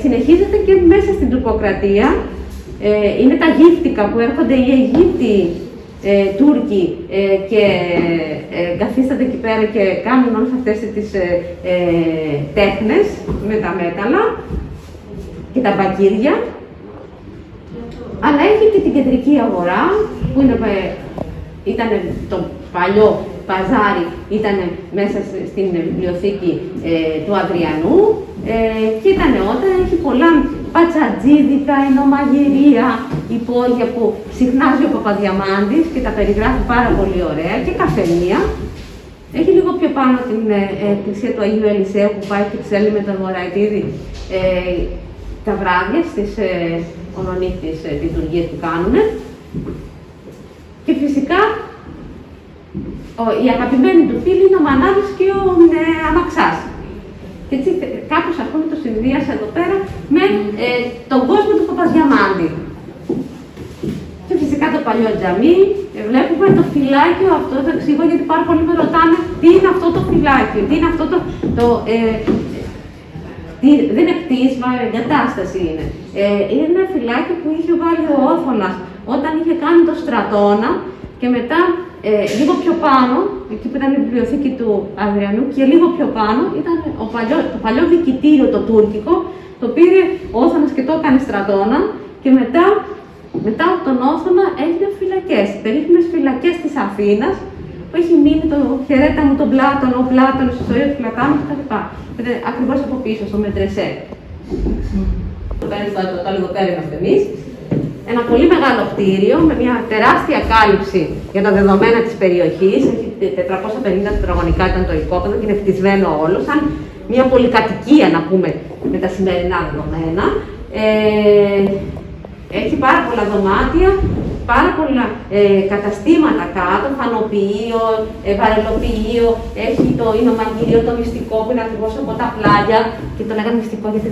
A: Συνεχίζεται και μέσα στην τουρκοκρατία. Είναι τα γύφτικα που έρχονται οι Αιγύπτιοι Τούρκοι και καθίστανται εκεί πέρα και κάνουν όλες αυτές τις τέχνες με τα μέταλλα και τα μπακύρια. Αλλά έχει και την κεντρική αγορά, που ήταν το παλιό παζάρι, ήταν μέσα στην βιβλιοθήκη του Αδριανού και ήταν όταν έχει πολλά πατσατζίδικα, Ινωμαγειρία, υπόγεια που συχνάζει ο Παπαδιαμάντης και τα περιγράφει πάρα πολύ ωραία, και καφενεία. Έχει λίγο πιο πάνω την εκκλησία του Αγίου Ελισαίου που πάει και ψέλνει με τον Μωραϊτίδη τα βράδια στις ονονύχτιες λειτουργίες που κάνουν. Και φυσικά η αγαπημένη του φίλη είναι ο Μανάδης και ο Αμαξάς. Και έτσι κάπως αυτό το συνδύασα εδώ πέρα με τον κόσμο του Παπαδιαμάντη. Και φυσικά το παλιό τζαμί, βλέπουμε το φυλάκιο αυτό, το εξηγώ γιατί πάρα πολλοί με ρωτάνε τι είναι αυτό το φυλάκιο, τι είναι αυτό δεν είναι κτίσμα, εγκατάσταση είναι. Είναι ένα φυλάκιο που είχε βάλει ο Όθωνας όταν είχε κάνει το στρατόνα και μετά λίγο πιο πάνω, εκεί που ήταν η βιβλιοθήκη του Αδριανού, και λίγο πιο πάνω ήταν το παλιό δικητήριο το τουρκικό, το πήρε ο Όθωνας και το έκανε στρατόνα και μετά από τον Όθωνα έγιναν φυλακές, περίφημες φυλακές της Αθήνας, που έχει μείνει το χαιρέτα μου τον Πλάτωνο, ο Πλάτωνος, η ιστορία του Πλατάνου κτλ. Ακριβώς από πίσω, στο Μετρεσέ. Το λίγο πέρα είμαστε εμείς. Ένα πολύ μεγάλο κτίριο με μια τεράστια κάλυψη για τα δεδομένα της περιοχής. Έχει 450 τετραγωνικά ήταν το οικόπεδο και είναι χτισμένο όλο, σαν μια πολυκατοικία να πούμε με τα σημερινά δεδομένα. Έχει πάρα πολλά δωμάτια, πάρα πολλά καταστήματα κάτω, φανοποιείο, βαρελοποιείο, έχει το Ινωμαγειρίο, το μυστικό που είναι ακριβώς από τα πλάγια και το λέγανε μυστικό γιατί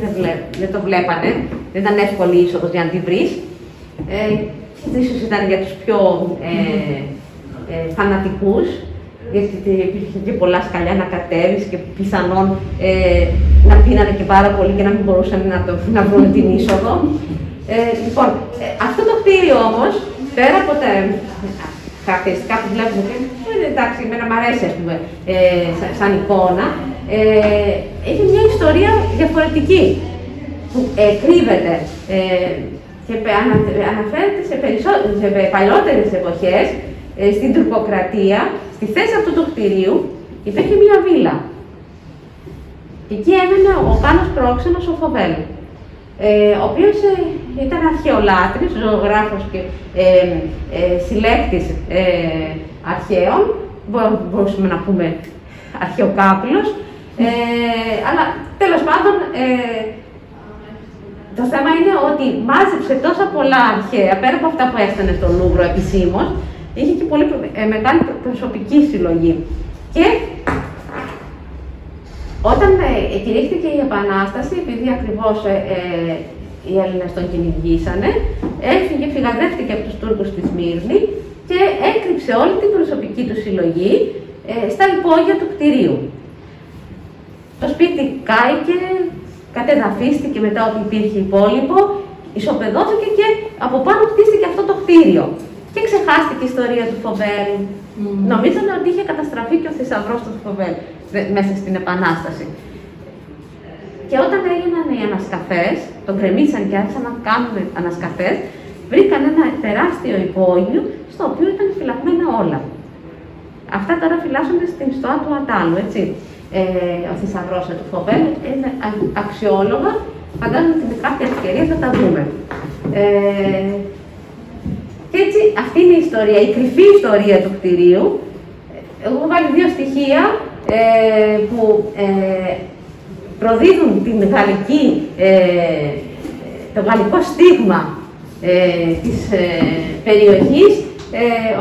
A: δεν το βλέπανε, δεν ήταν εύκολη η είσοδος για να τη βρεις. Ίσως ήταν για τους πιο φανατικούς. γιατί υπήρχε και πολλά σκαλιά να κατέβεις και πιθανόν να πίνανε και πάρα πολύ και να μην μπορούσαν να βρουν την είσοδο. Λοιπόν, αυτό το κτίριο όμως, πέρα από τα χαρακτηριστικά που βλέπουμε, εντάξει, εμένα μου αρέσει, ας πούμε, σαν εικόνα, έχει μια ιστορία διαφορετική, που κρύβεται και αναφέρεται σε παλιότερες εποχές, στην τουρκοκρατία, στη θέση αυτού του κτηρίου, υπήρχε μια βίλα. Και εκεί έμενε ο Πάνος Πρόξενος ο Φοβέλ, ο οποίος ήταν αρχαιολάτρης, ζωγράφος και συλλέκτης αρχαίων, μπορούσαμε να πούμε αρχαιοκάπηλος, αλλά τέλος πάντων το θέμα είναι ότι μάζεψε τόσα πολλά αρχαία, πέρα από αυτά που έστανε στο Λούβρο επισήμως, είχε και πολύ μεγάλη προσωπική συλλογή. Και όταν κηρύχθηκε η Επανάσταση, επειδή ακριβώς οι Έλληνες τον κυνηγήσανε, έφυγε, φυγαδεύτηκε από τους Τούρκους στη Σμύρνη και έκρυψε όλη την προσωπική του συλλογή στα υπόγεια του κτηρίου. Το σπίτι κάηκε, κατεδαφίστηκε μετά ότι υπήρχε υπόλοιπο, ισοπεδώθηκε και από πάνω χτίστηκε αυτό το κτίριο. Και ξεχάστηκε η ιστορία του Φοβέλ. Νομίζανε ότι είχε καταστραφεί και ο θησαυρός του Φοβέλ μέσα στην Επανάσταση. Και όταν έγιναν οι ανασκαφές, τον κρεμίσαν και άρχισαν να κάνουν ανασκαφές, βρήκαν ένα τεράστιο υπόγειο στο οποίο ήταν φυλαγμένα όλα. Αυτά τώρα φυλάσσονται στην στοά του Ατάλου, έτσι. Ο θησαυρός του Φοβέλ είναι αξιόλογα, φαντάζομαι ότι με κάποια ευκαιρία θα τα δούμε. Και έτσι αυτή είναι η ιστορία, η κρυφή ιστορία του κτηρίου. Εγώ έχω βάλει δύο στοιχεία που προδίδουν το γαλλικό στίγμα της περιοχής.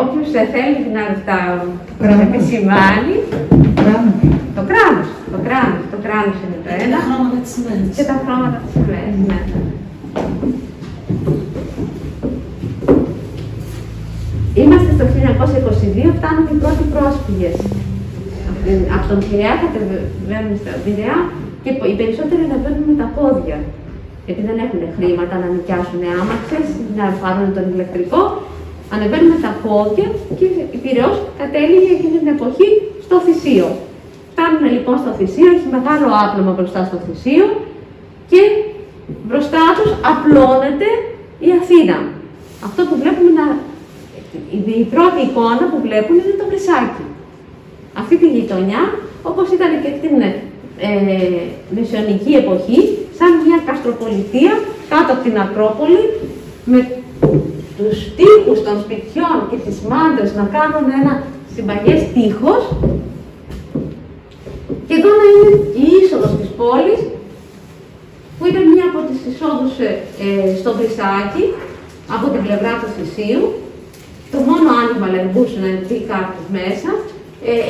A: Όποιος θέλει να τα επισημάνει. Το κράνος είναι το ένα. Και τα χρώματα της σημαίας, ναι. Είμαστε στο 1922, φτάνουν οι πρώτοι πρόσφυγες. Από τον Πειραιά κατεβαίνουν στον Πειραιά και οι περισσότεροι ανεβαίνουν με τα πόδια. Γιατί δεν έχουν χρήματα να νοικιάσουν άμαξες, να πάρουν τον ηλεκτρικό. Ανεβαίνουν με τα πόδια και η Πειραιώς κατέληγε εκείνη την εποχή στο Θησίο. Φτάνουν λοιπόν στο Θησίο, έχει μεγάλο άπλωμα μπροστά στο Θησίο και μπροστά τους απλώνεται η Αθήνα. Αυτό που βλέπουμε η πρώτη εικόνα που βλέπουν είναι το Βρυσάκι. Αυτή τη γειτονιά, όπως ήταν και την μεσαιωνική εποχή, σαν μια καστροπολιτεία κάτω από την Ακρόπολη, με τους τοίχους των σπιτιών και τις μάντρες να κάνουν ένα συμπαγές τείχος. Και εδώ να είναι η είσοδος της πόλης, που ήταν μία από τις εισόδους στο Βρυσάκι, από την πλευρά του Θησίου. Το μόνο άνοιγμα δηλαδή μπορούσε να μπει κάποιος μέσα.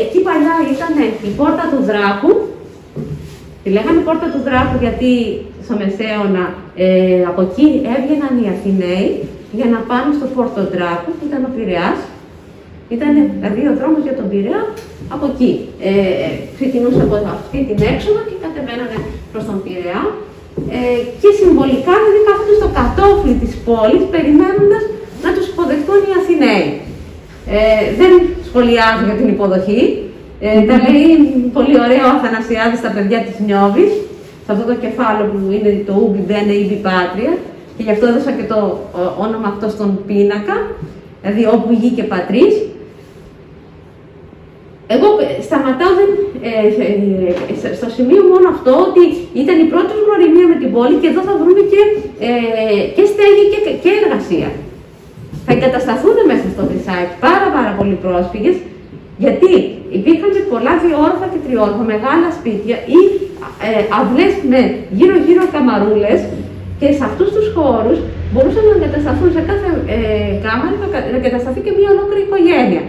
A: Εκεί παλιά ήταν η πόρτα του Δράκου. Τη λέγανε πόρτα του Δράκου γιατί στο Μεσαίωνα από εκεί έβγαιναν οι Αθηναίοι για να πάνε στο Φόρτο Δράκου, που ήταν ο Πειραιάς. Ήταν δηλαδή ο δρόμος για τον Πειραιά από εκεί. Ξεκινούσε από αυτή την έξοδο και κατεβαίνανε προς τον Πειραιά. Και συμβολικά δηλαδή κάθονται στο κατόφλι της πόλης, περιμένοντας να τους υποδεχτούν οι Αθηναίοι. Δεν σχολιάζω για την υποδοχή. Τα λέει πολύ ωραίο ο Αθανασιάδης στα παιδιά της Νιώβης, σε αυτό το κεφάλαιο που είναι το Ούμπι Μπένε Ήμπι Πάτρια, και γι' αυτό έδωσα και το όνομα αυτό στον πίνακα, δηλαδή όπου γη και πατρίς. Εγώ σταματάω στο σημείο μόνο αυτό ότι ήταν η πρώτη γνωριμία με την πόλη και εδώ θα βρούμε και στέγη και εργασία. Θα εγκατασταθούν μέσα στο Βρυσάκι πάρα πολλοί πρόσφυγες, γιατί υπήρχαν πολλά διόροφα και τριόροφα, μεγάλα σπίτια ή αυλές με γύρω-γύρω καμαρούλες και σε αυτούς τους χώρους μπορούσαν να εγκατασταθούν σε κάθε κάμαρη να εγκατασταθεί και μια ολόκληρη οικογένεια.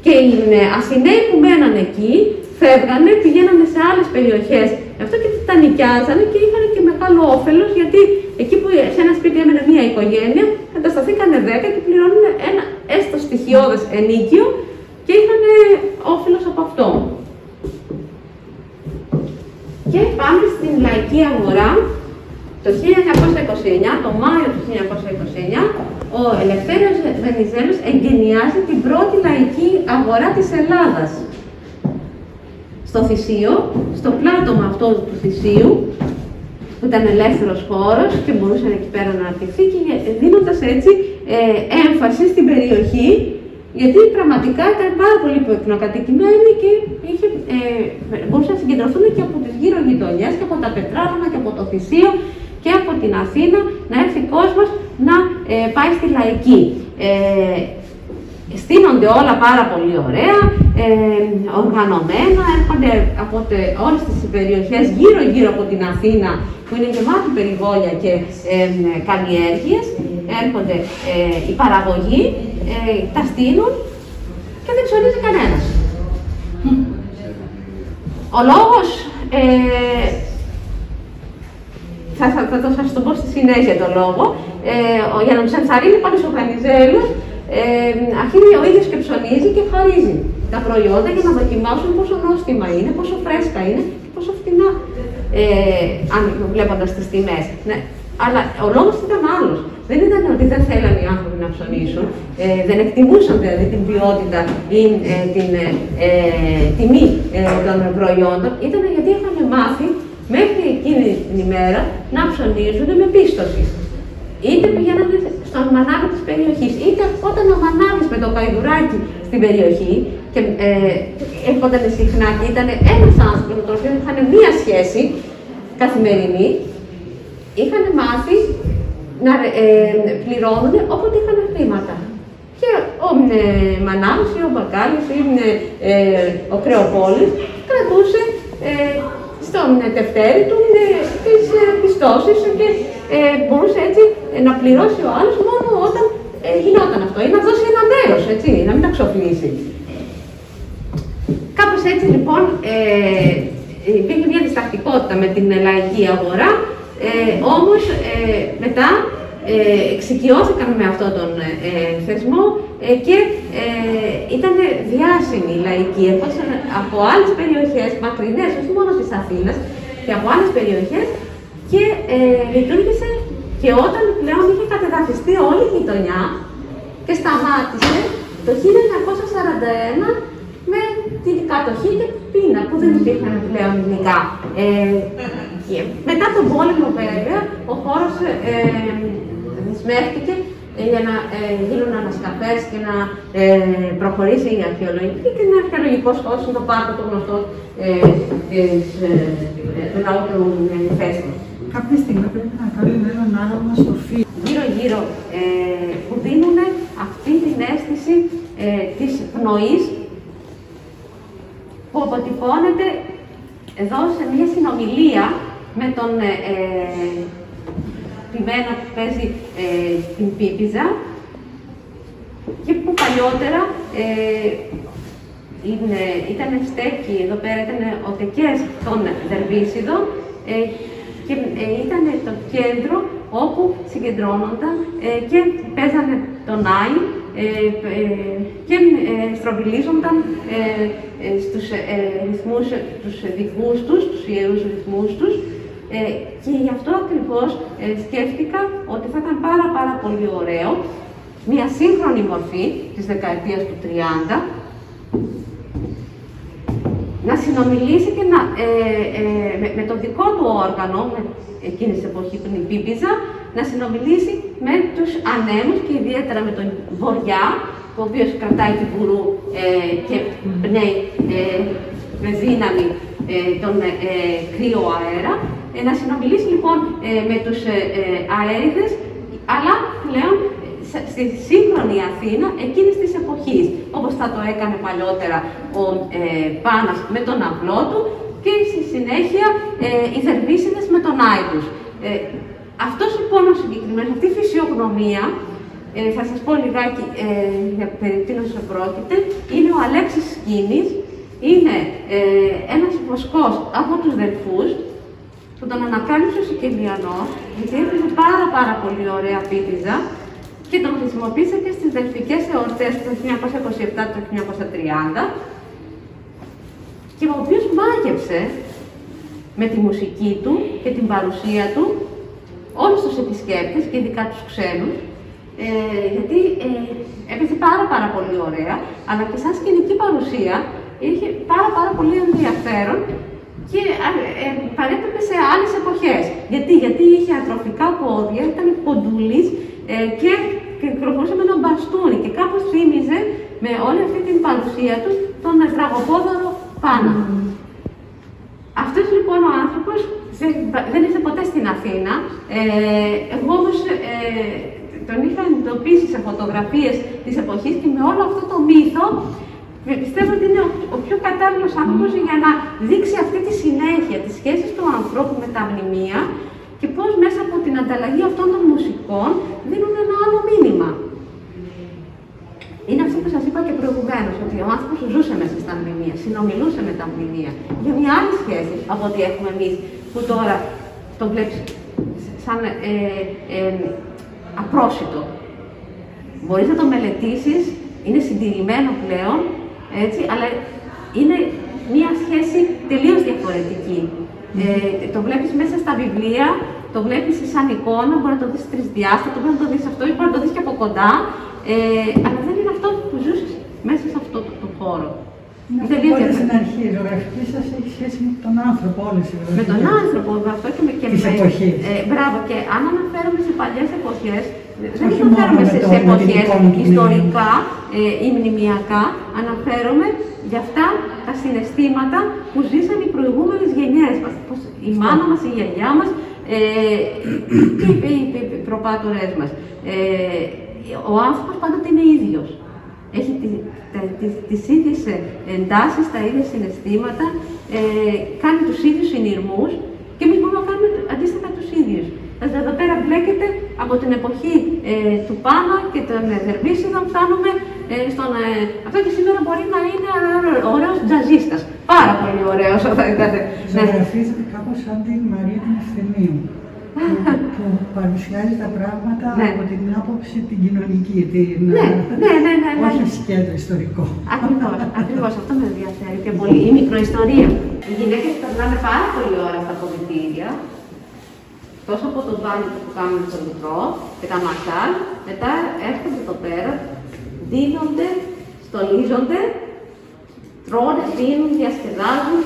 A: Και οι Αθηναίοι που μέναν εκεί φεύγανε, πηγαίνανε σε άλλες περιοχές. Αυτό και τα νοικιάζανε και είχαν και μεγάλο όφελος, γιατί εκεί που σε ένα σπίτι έμενε μια οικογένεια, κατασταθήκανε 10 και πληρώνουν ένα έστω στοιχειώδες ενίκιο και είχαν όφελος από αυτό. Και πάμε στην λαϊκή αγορά. Το 1929, το Μάιο του 1929, ο Ελευθέριος Βενιζέλος εγκαινιάζει την πρώτη λαϊκή αγορά της Ελλάδας. Στο Θησίο, στο πλάτωμα αυτό του Θησίου, που ήταν ελεύθερος χώρος και μπορούσε εκεί πέρα να αναπτυχθεί, και δίνοντας έτσι έμφαση στην περιοχή, γιατί πραγματικά ήταν πάρα πολύ πυκνοκατοικημένη και μπορούσαν να συγκεντρωθούν και από τις γύρω γειτονιές και από τα Πετράλωνα και από το Θησίο και από την Αθήνα, να έρθει κόσμος να πάει στη λαϊκή. Στείνονται όλα πάρα πολύ ωραία, οργανωμένα, έρχονται από όλες τις περιοχές γύρω-γύρω από την Αθήνα, που είναι γεμάτη περιβόλια και καλλιέργειες, έρχονται οι παραγωγοί, τα στείνουν και δεν ψωνίζει κανένας. Ο λόγος, θα σας το πω στη συνέχεια το λόγο, για να τους ενθαρρύνει πάλι ο Βενιζέλος, αρχίζει ο ίδιος και ψωνίζει και χαρίζει τα προϊόντα για να δοκιμάσουν πόσο νόστιμα είναι, πόσο φρέσκα είναι και πόσο φτηνά, βλέποντας τις τιμές. Ναι. Αλλά ο λόγος ήταν άλλος. Δεν ήταν ότι δεν θέλανε οι άνθρωποι να ψωνίσουν, δεν εκτιμούσαν δηλαδή την ποιότητα ή την τιμή των προϊόντων. Ήταν γιατί είχαν μάθει μέχρι εκείνη την ημέρα να ψωνίζουν με πίστοση. Είτε πηγαίνανε στον μανάβη της περιοχής, είτε όταν ο μανάβης με το καϊδουράκι στην περιοχή και έρχονταν συχνά και ήταν ένας άνθρωπος με τον οποίο είχαν μία σχέση καθημερινή, είχαν μάθει να πληρώνουν όποτε είχαν χρήματα. Και ο μανάβης ή ο μπακάλης ή ο κρεοπόλης κρατούσε στον τευτέρι του τις πιστώσεις και μπορούσε έτσι να πληρώσει ο άλλος μόνο όταν γινόταν αυτό ή να δώσει ένα μέρος, έτσι, να μην τα ξοφλήσει. Κάπως έτσι λοιπόν υπήρχε μια διστακτικότητα με την λαϊκή αγορά, όμως μετά εξοικειώθηκαν με αυτόν τον θεσμό και ήταν διάσημοι οι λαϊκοί, ερχόντουσαν από άλλες περιοχές μακρινές, όχι μόνο της Αθήνας, και από άλλες περιοχές και λειτουργήσε και όταν πλέον είχε κατεδαφιστεί όλη η γειτονιά και σταμάτησε το 1941 με την κατοχή και πείνα που δεν υπήρχαν πλέον υλικά. Μετά τον πόλεμο βέβαια ο χώρος δεσμεύτηκε για να γίνουν ανασκαφές και να προχωρήσει η αρχαιολογική και ένα αρχαιολογικός χώρος είναι το πάρκο το γνωστό του λαού του Φέστου.
B: Κάποια στιγμή πρέπει να κάνουμε έναν άγαλμα στο φύλλο.
A: Γύρω-γύρω που δίνουν αυτή την αίσθηση της πνοής που αποτυπώνεται εδώ σε μια συνομιλία με τον Πιμένα που παίζει την Πίπιζα και που παλιότερα ήταν στέκη, εδώ πέρα ήταν ο τεκές των Δερβίσιδων και ήταν το κέντρο όπου συγκεντρώνονταν και παίζανε τον Άι και στροβιλίζονταν στους ρυθμούς τους δικούς τους, τους ιερούς ρυθμούς τους, και γι' αυτό ακριβώς σκέφτηκα ότι θα ήταν πάρα πολύ ωραίο μια σύγχρονη μορφή της δεκαετίας του 30 να συνομιλήσει και με το δικό του όργανο, με εκείνη την εποχή που είναι η Πίπιζα, να συνομιλήσει με τους ανέμους και ιδιαίτερα με τον Βοριά, ο οποίος κρατάει την Μπουρού και πνέει με δύναμη τον κρύο αέρα, να συνομιλήσει λοιπόν με τους αέριδες, αλλά πλέον στη σύγχρονη Αθήνα εκείνης της εποχής, όπως θα το έκανε παλιότερα ο Πάνας με τον αυλό του και στη συνέχεια οι Δερβίσιδες με τον Άι τους. Αυτός λοιπόν ο συγκεκριμένος, αυτή η φυσιογνωμία, θα σας πω λιγάκι για περί τίνος πρόκειται, είναι ο Αλέξης Σκήνης, είναι ένας βοσκός από τους Δελφούς, που τον ανακάλυψε ο Σικελιανός, γιατί έπαιζε πάρα πολύ ωραία πίπιζα και τον χρησιμοποίησε και στις δελφικές εορτές του 1927 του 1930 και ο οποίος μάγεψε με τη μουσική του και την παρουσία του όλους τους επισκέπτες και ειδικά τους ξένους, γιατί έπαιζε πάρα πολύ ωραία, αλλά και σαν σκηνική παρουσία είχε πάρα πολύ ενδιαφέρον και παρέπρεπε σε άλλες εποχές. Γιατί είχε ατροφικά πόδια, ήταν κοντούλης και κυκλοφορούσε με ένα μπαστούνι και κάπως θύμιζε με όλη αυτή την παρουσία του τον Φραγοπόδωρο Πάνα. Αυτός λοιπόν ο άνθρωπος δεν ήρθε ποτέ στην Αθήνα. Εγώ όμως τον είχα εντοπίσει σε φωτογραφίες της εποχής και με όλο αυτό το μύθο πιστεύω ότι είναι ο πιο κατάλληλος άνθρωπος για να δείξει αυτή τη συνέχεια, τις σχέσεις του ανθρώπου με τα μνημεία και πώς μέσα από την ανταλλαγή αυτών των μουσικών δίνουν ένα άλλο μήνυμα. Είναι αυτό που σας είπα και προηγουμένως, ότι ο άνθρωπος ζούσε μέσα στα μνημεία, συνομιλούσε με τα μνημεία για μια άλλη σχέση από ό,τι έχουμε εμείς, που τώρα το βλέπεις σαν απρόσιτο. Μπορείς να το μελετήσεις, είναι συντηρημένο πλέον, έτσι, αλλά είναι μια σχέση τελείως διαφορετική. Το βλέπεις μέσα στα βιβλία, το βλέπεις σαν εικόνα, μπορεί να το δεις τρισδιάστατο, μπορεί να το δεις αυτό ή μπορεί να το δεις και από κοντά, αλλά δεν είναι αυτό που ζούσες μέσα σε αυτό το χώρο.
B: Οπότε στην αρχή η ζωγραφική σας έχει σχέση με τον άνθρωπο, όλες οι ζωγραφικές.
A: Με τον άνθρωπο, αυτό και
B: της εποχής.
A: Μπράβο, και αν αναφέρομαι σε παλιές εποχές, δεν αναφέρομαι σε εποχές ιστορικά ή μνημιακά, αναφέρομαι για αυτά τα συναισθήματα που ζήσαν οι προηγούμενες γενιές μας. Η μάνα μας, η γιαγιά μας και οι προπάτορές μας. Ο άνθρωπος πάντοτε είναι ίδιος. Έχει τις ίδιες εντάσεις, τα ίδια συναισθήματα, κάνει τους ίδιους συνειρμούς και εμείς μπορούμε να κάνουμε αντίστοιχα τους ίδιους. Εδώ πέρα βλέπετε από την εποχή του Πάνα και των Δερβίσιδων φτάνουμε στον... Αυτό και σήμερα μπορεί να είναι ωραίος τζαζίστας. Πάρα πολύ ωραίος θα ήταν.
B: Ζωγραφίζεται κάπως σαν την Μαρία την Ευθυμίου, που παρουσιάζει τα πράγματα από την άποψη την κοινωνική, όχι σκέτο ιστορικό.
A: Ακριβώς, αυτό με ενδιαφέρει και πολύ. Η μικροϊστορία. Οι γυναίκες περνάνε πάρα πολύ ώρα στα αποδυτήρια, τόσο από το μπάνιο που κάνουν στο μικρό και τα μασάζ, μετά έρχονται εδώ πέρα, δίνονται, στολίζονται, τρώνε, πίνουν, διασκεδάζουν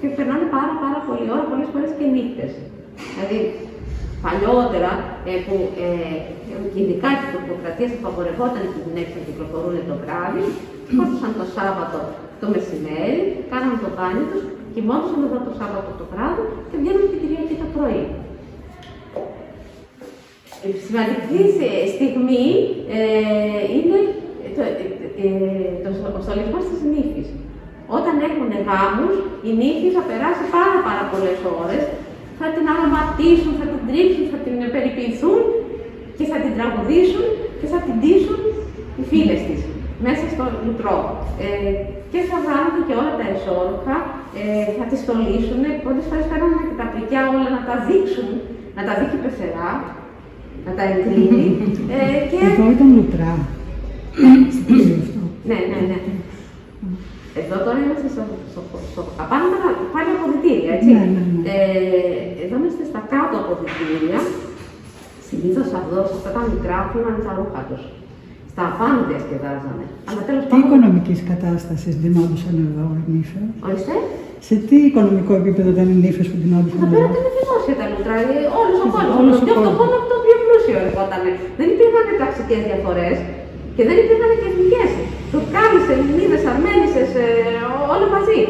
A: και περνάνε πάρα πολύ ώρα, πολλές φορές και νύχτες. Δηλαδή, παλιότερα, που ειδικά η τουρκοκρατία απαγορευόταν οι γυναίκες να κυκλοφορούν το βράδυ, σκότωσαν το Σάββατο το μεσημέρι, κάναν το μπάνιο τους, κοιμόντουσαν εδώ το Σάββατο το βράδυ και βγαίνουν την Κυριακή το πρωί. Η σημαντική στιγμή είναι ο στολισμός της νύφης. Όταν έχουν γάμους, η νύφη θα περάσει πάρα πολλές ώρες, θα την αρωματίσουν, θα την τρίψουν, θα την περιποιηθούν και θα την τραγουδήσουν και θα την ντύσουν οι φίλες της μέσα στο λουτρό. Και θα βγάλουν και όλα τα εσώρουχα, θα τη στολίσουν. Πολλές φορές φέρνουν και τα πλυκιά όλα να τα δείξουν, να τα δείξει πεθερά, να τα εγκρίνει.
B: Εδώ ήταν λουτρά.
A: Ναι. Εδώ τώρα είμαστε απάνω πάλι αποδυτήρια, έτσι. Εδώ είμαστε στα κάτω αποδυτήρια. Συνήθως εδώ, σε αυτά τα μικρά, φύγανε τα ρούχα τους. Στα πάνω διασκεδάζανε.
B: Τι οικονομικής κατάστασης δινόντουσαν εδώ οι νύφες?
A: Ορίστε.
B: Σε τι οικονομικό επίπεδο ήταν οι νύφες που δινόντουσαν εδώ?
A: Εδώ πέρα ήταν δημόσια τα λουτρά, όλος ο κόσμος. Και αυτό μόνο από το πιο πλούσιο ερχόταν. Δεν υπήρχαν ταξικές διαφορές και δεν υπήρχαν και εθνικές. Τουρκάλες, Ελληνίδες, Αρμένισσες, όλα μαζί.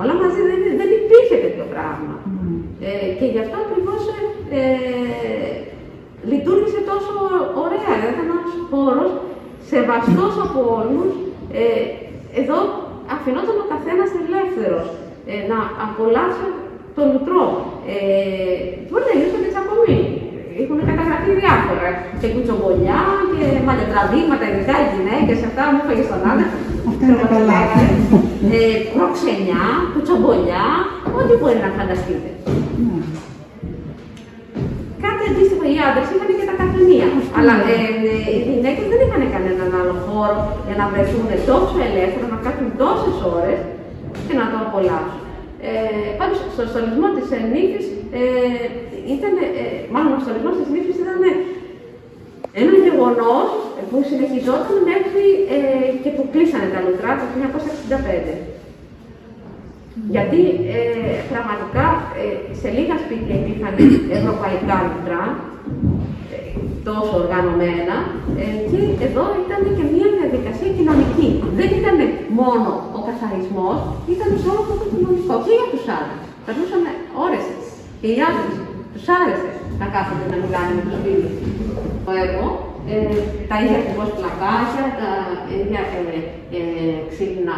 A: Όλα μαζί δεν υπήρχε τέτοιο πράγμα. Και γι' αυτό ακριβώς λειτουργήσε τόσο ωραία. Ήταν ένας χώρος σεβαστός από όλους. Εδώ αφινόταν ο καθένας ελεύθερος να απολαύσει το λουτρό. Μπορεί να γίνει και τσακωμοί. Έχουν καταγραφεί διάφορα. Και κουτσομπολιά και μαλλιοτραβήγματα, ειδικά οι γυναίκες, αυτά μου έφαγε στον άντρα. Προξενιά, κουτσομπολιά, ό,τι μπορεί να φανταστείτε. Κάτι αντίστοιχο οι άντρες είχαν και τα καθημερινά. μία. Αλλά οι γυναίκες δεν είχαν κανέναν άλλο χώρο για να βρεθούν τόσο ελεύθερα, να κάτσουν τόσες ώρες και να το απολαύσουν. Πάντως, στο στολισμό της νύφης μάλλον ο στολισμός της νύφης ήταν ένα γεγονός που συνεχιζόταν μέχρι και που κλείσανε τα λουτρά το 1965. Γιατί πραγματικά σε λίγα σπίτια υπήρχαν ευρωπαϊκά λουτρά, τόσο οργανωμένα, και εδώ ήταν και μια διαδικασία κοινωνική. Δεν ήταν μόνο ο καθαρισμός, ήταν σε όλο αυτό το κοινωνικό. Και για τους άντρες. Περνούσαν ώρες και οι άντρες τους άρεσε να κάθονται να μιλάνε με τους φίλους. Εγώ, τα ίδια ακριβώς πλακάκια, τα ίδια ξύπνα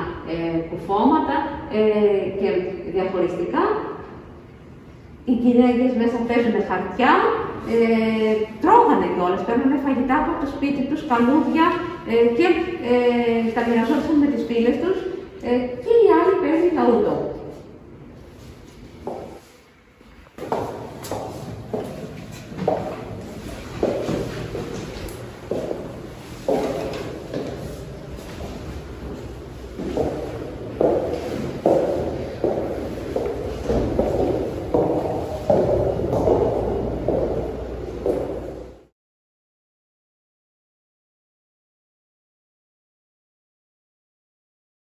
A: κουφώματα και διαχωριστικά. Οι γυναίκες μέσα παίζουν χαρτιά, τρώγανε κιόλας, παίρνανε φαγητά από το σπίτι τους, καλούδια και τα μοιραζόντουσαν με τις φίλες τους, και οι άλλοι παίζουν τα ούτω.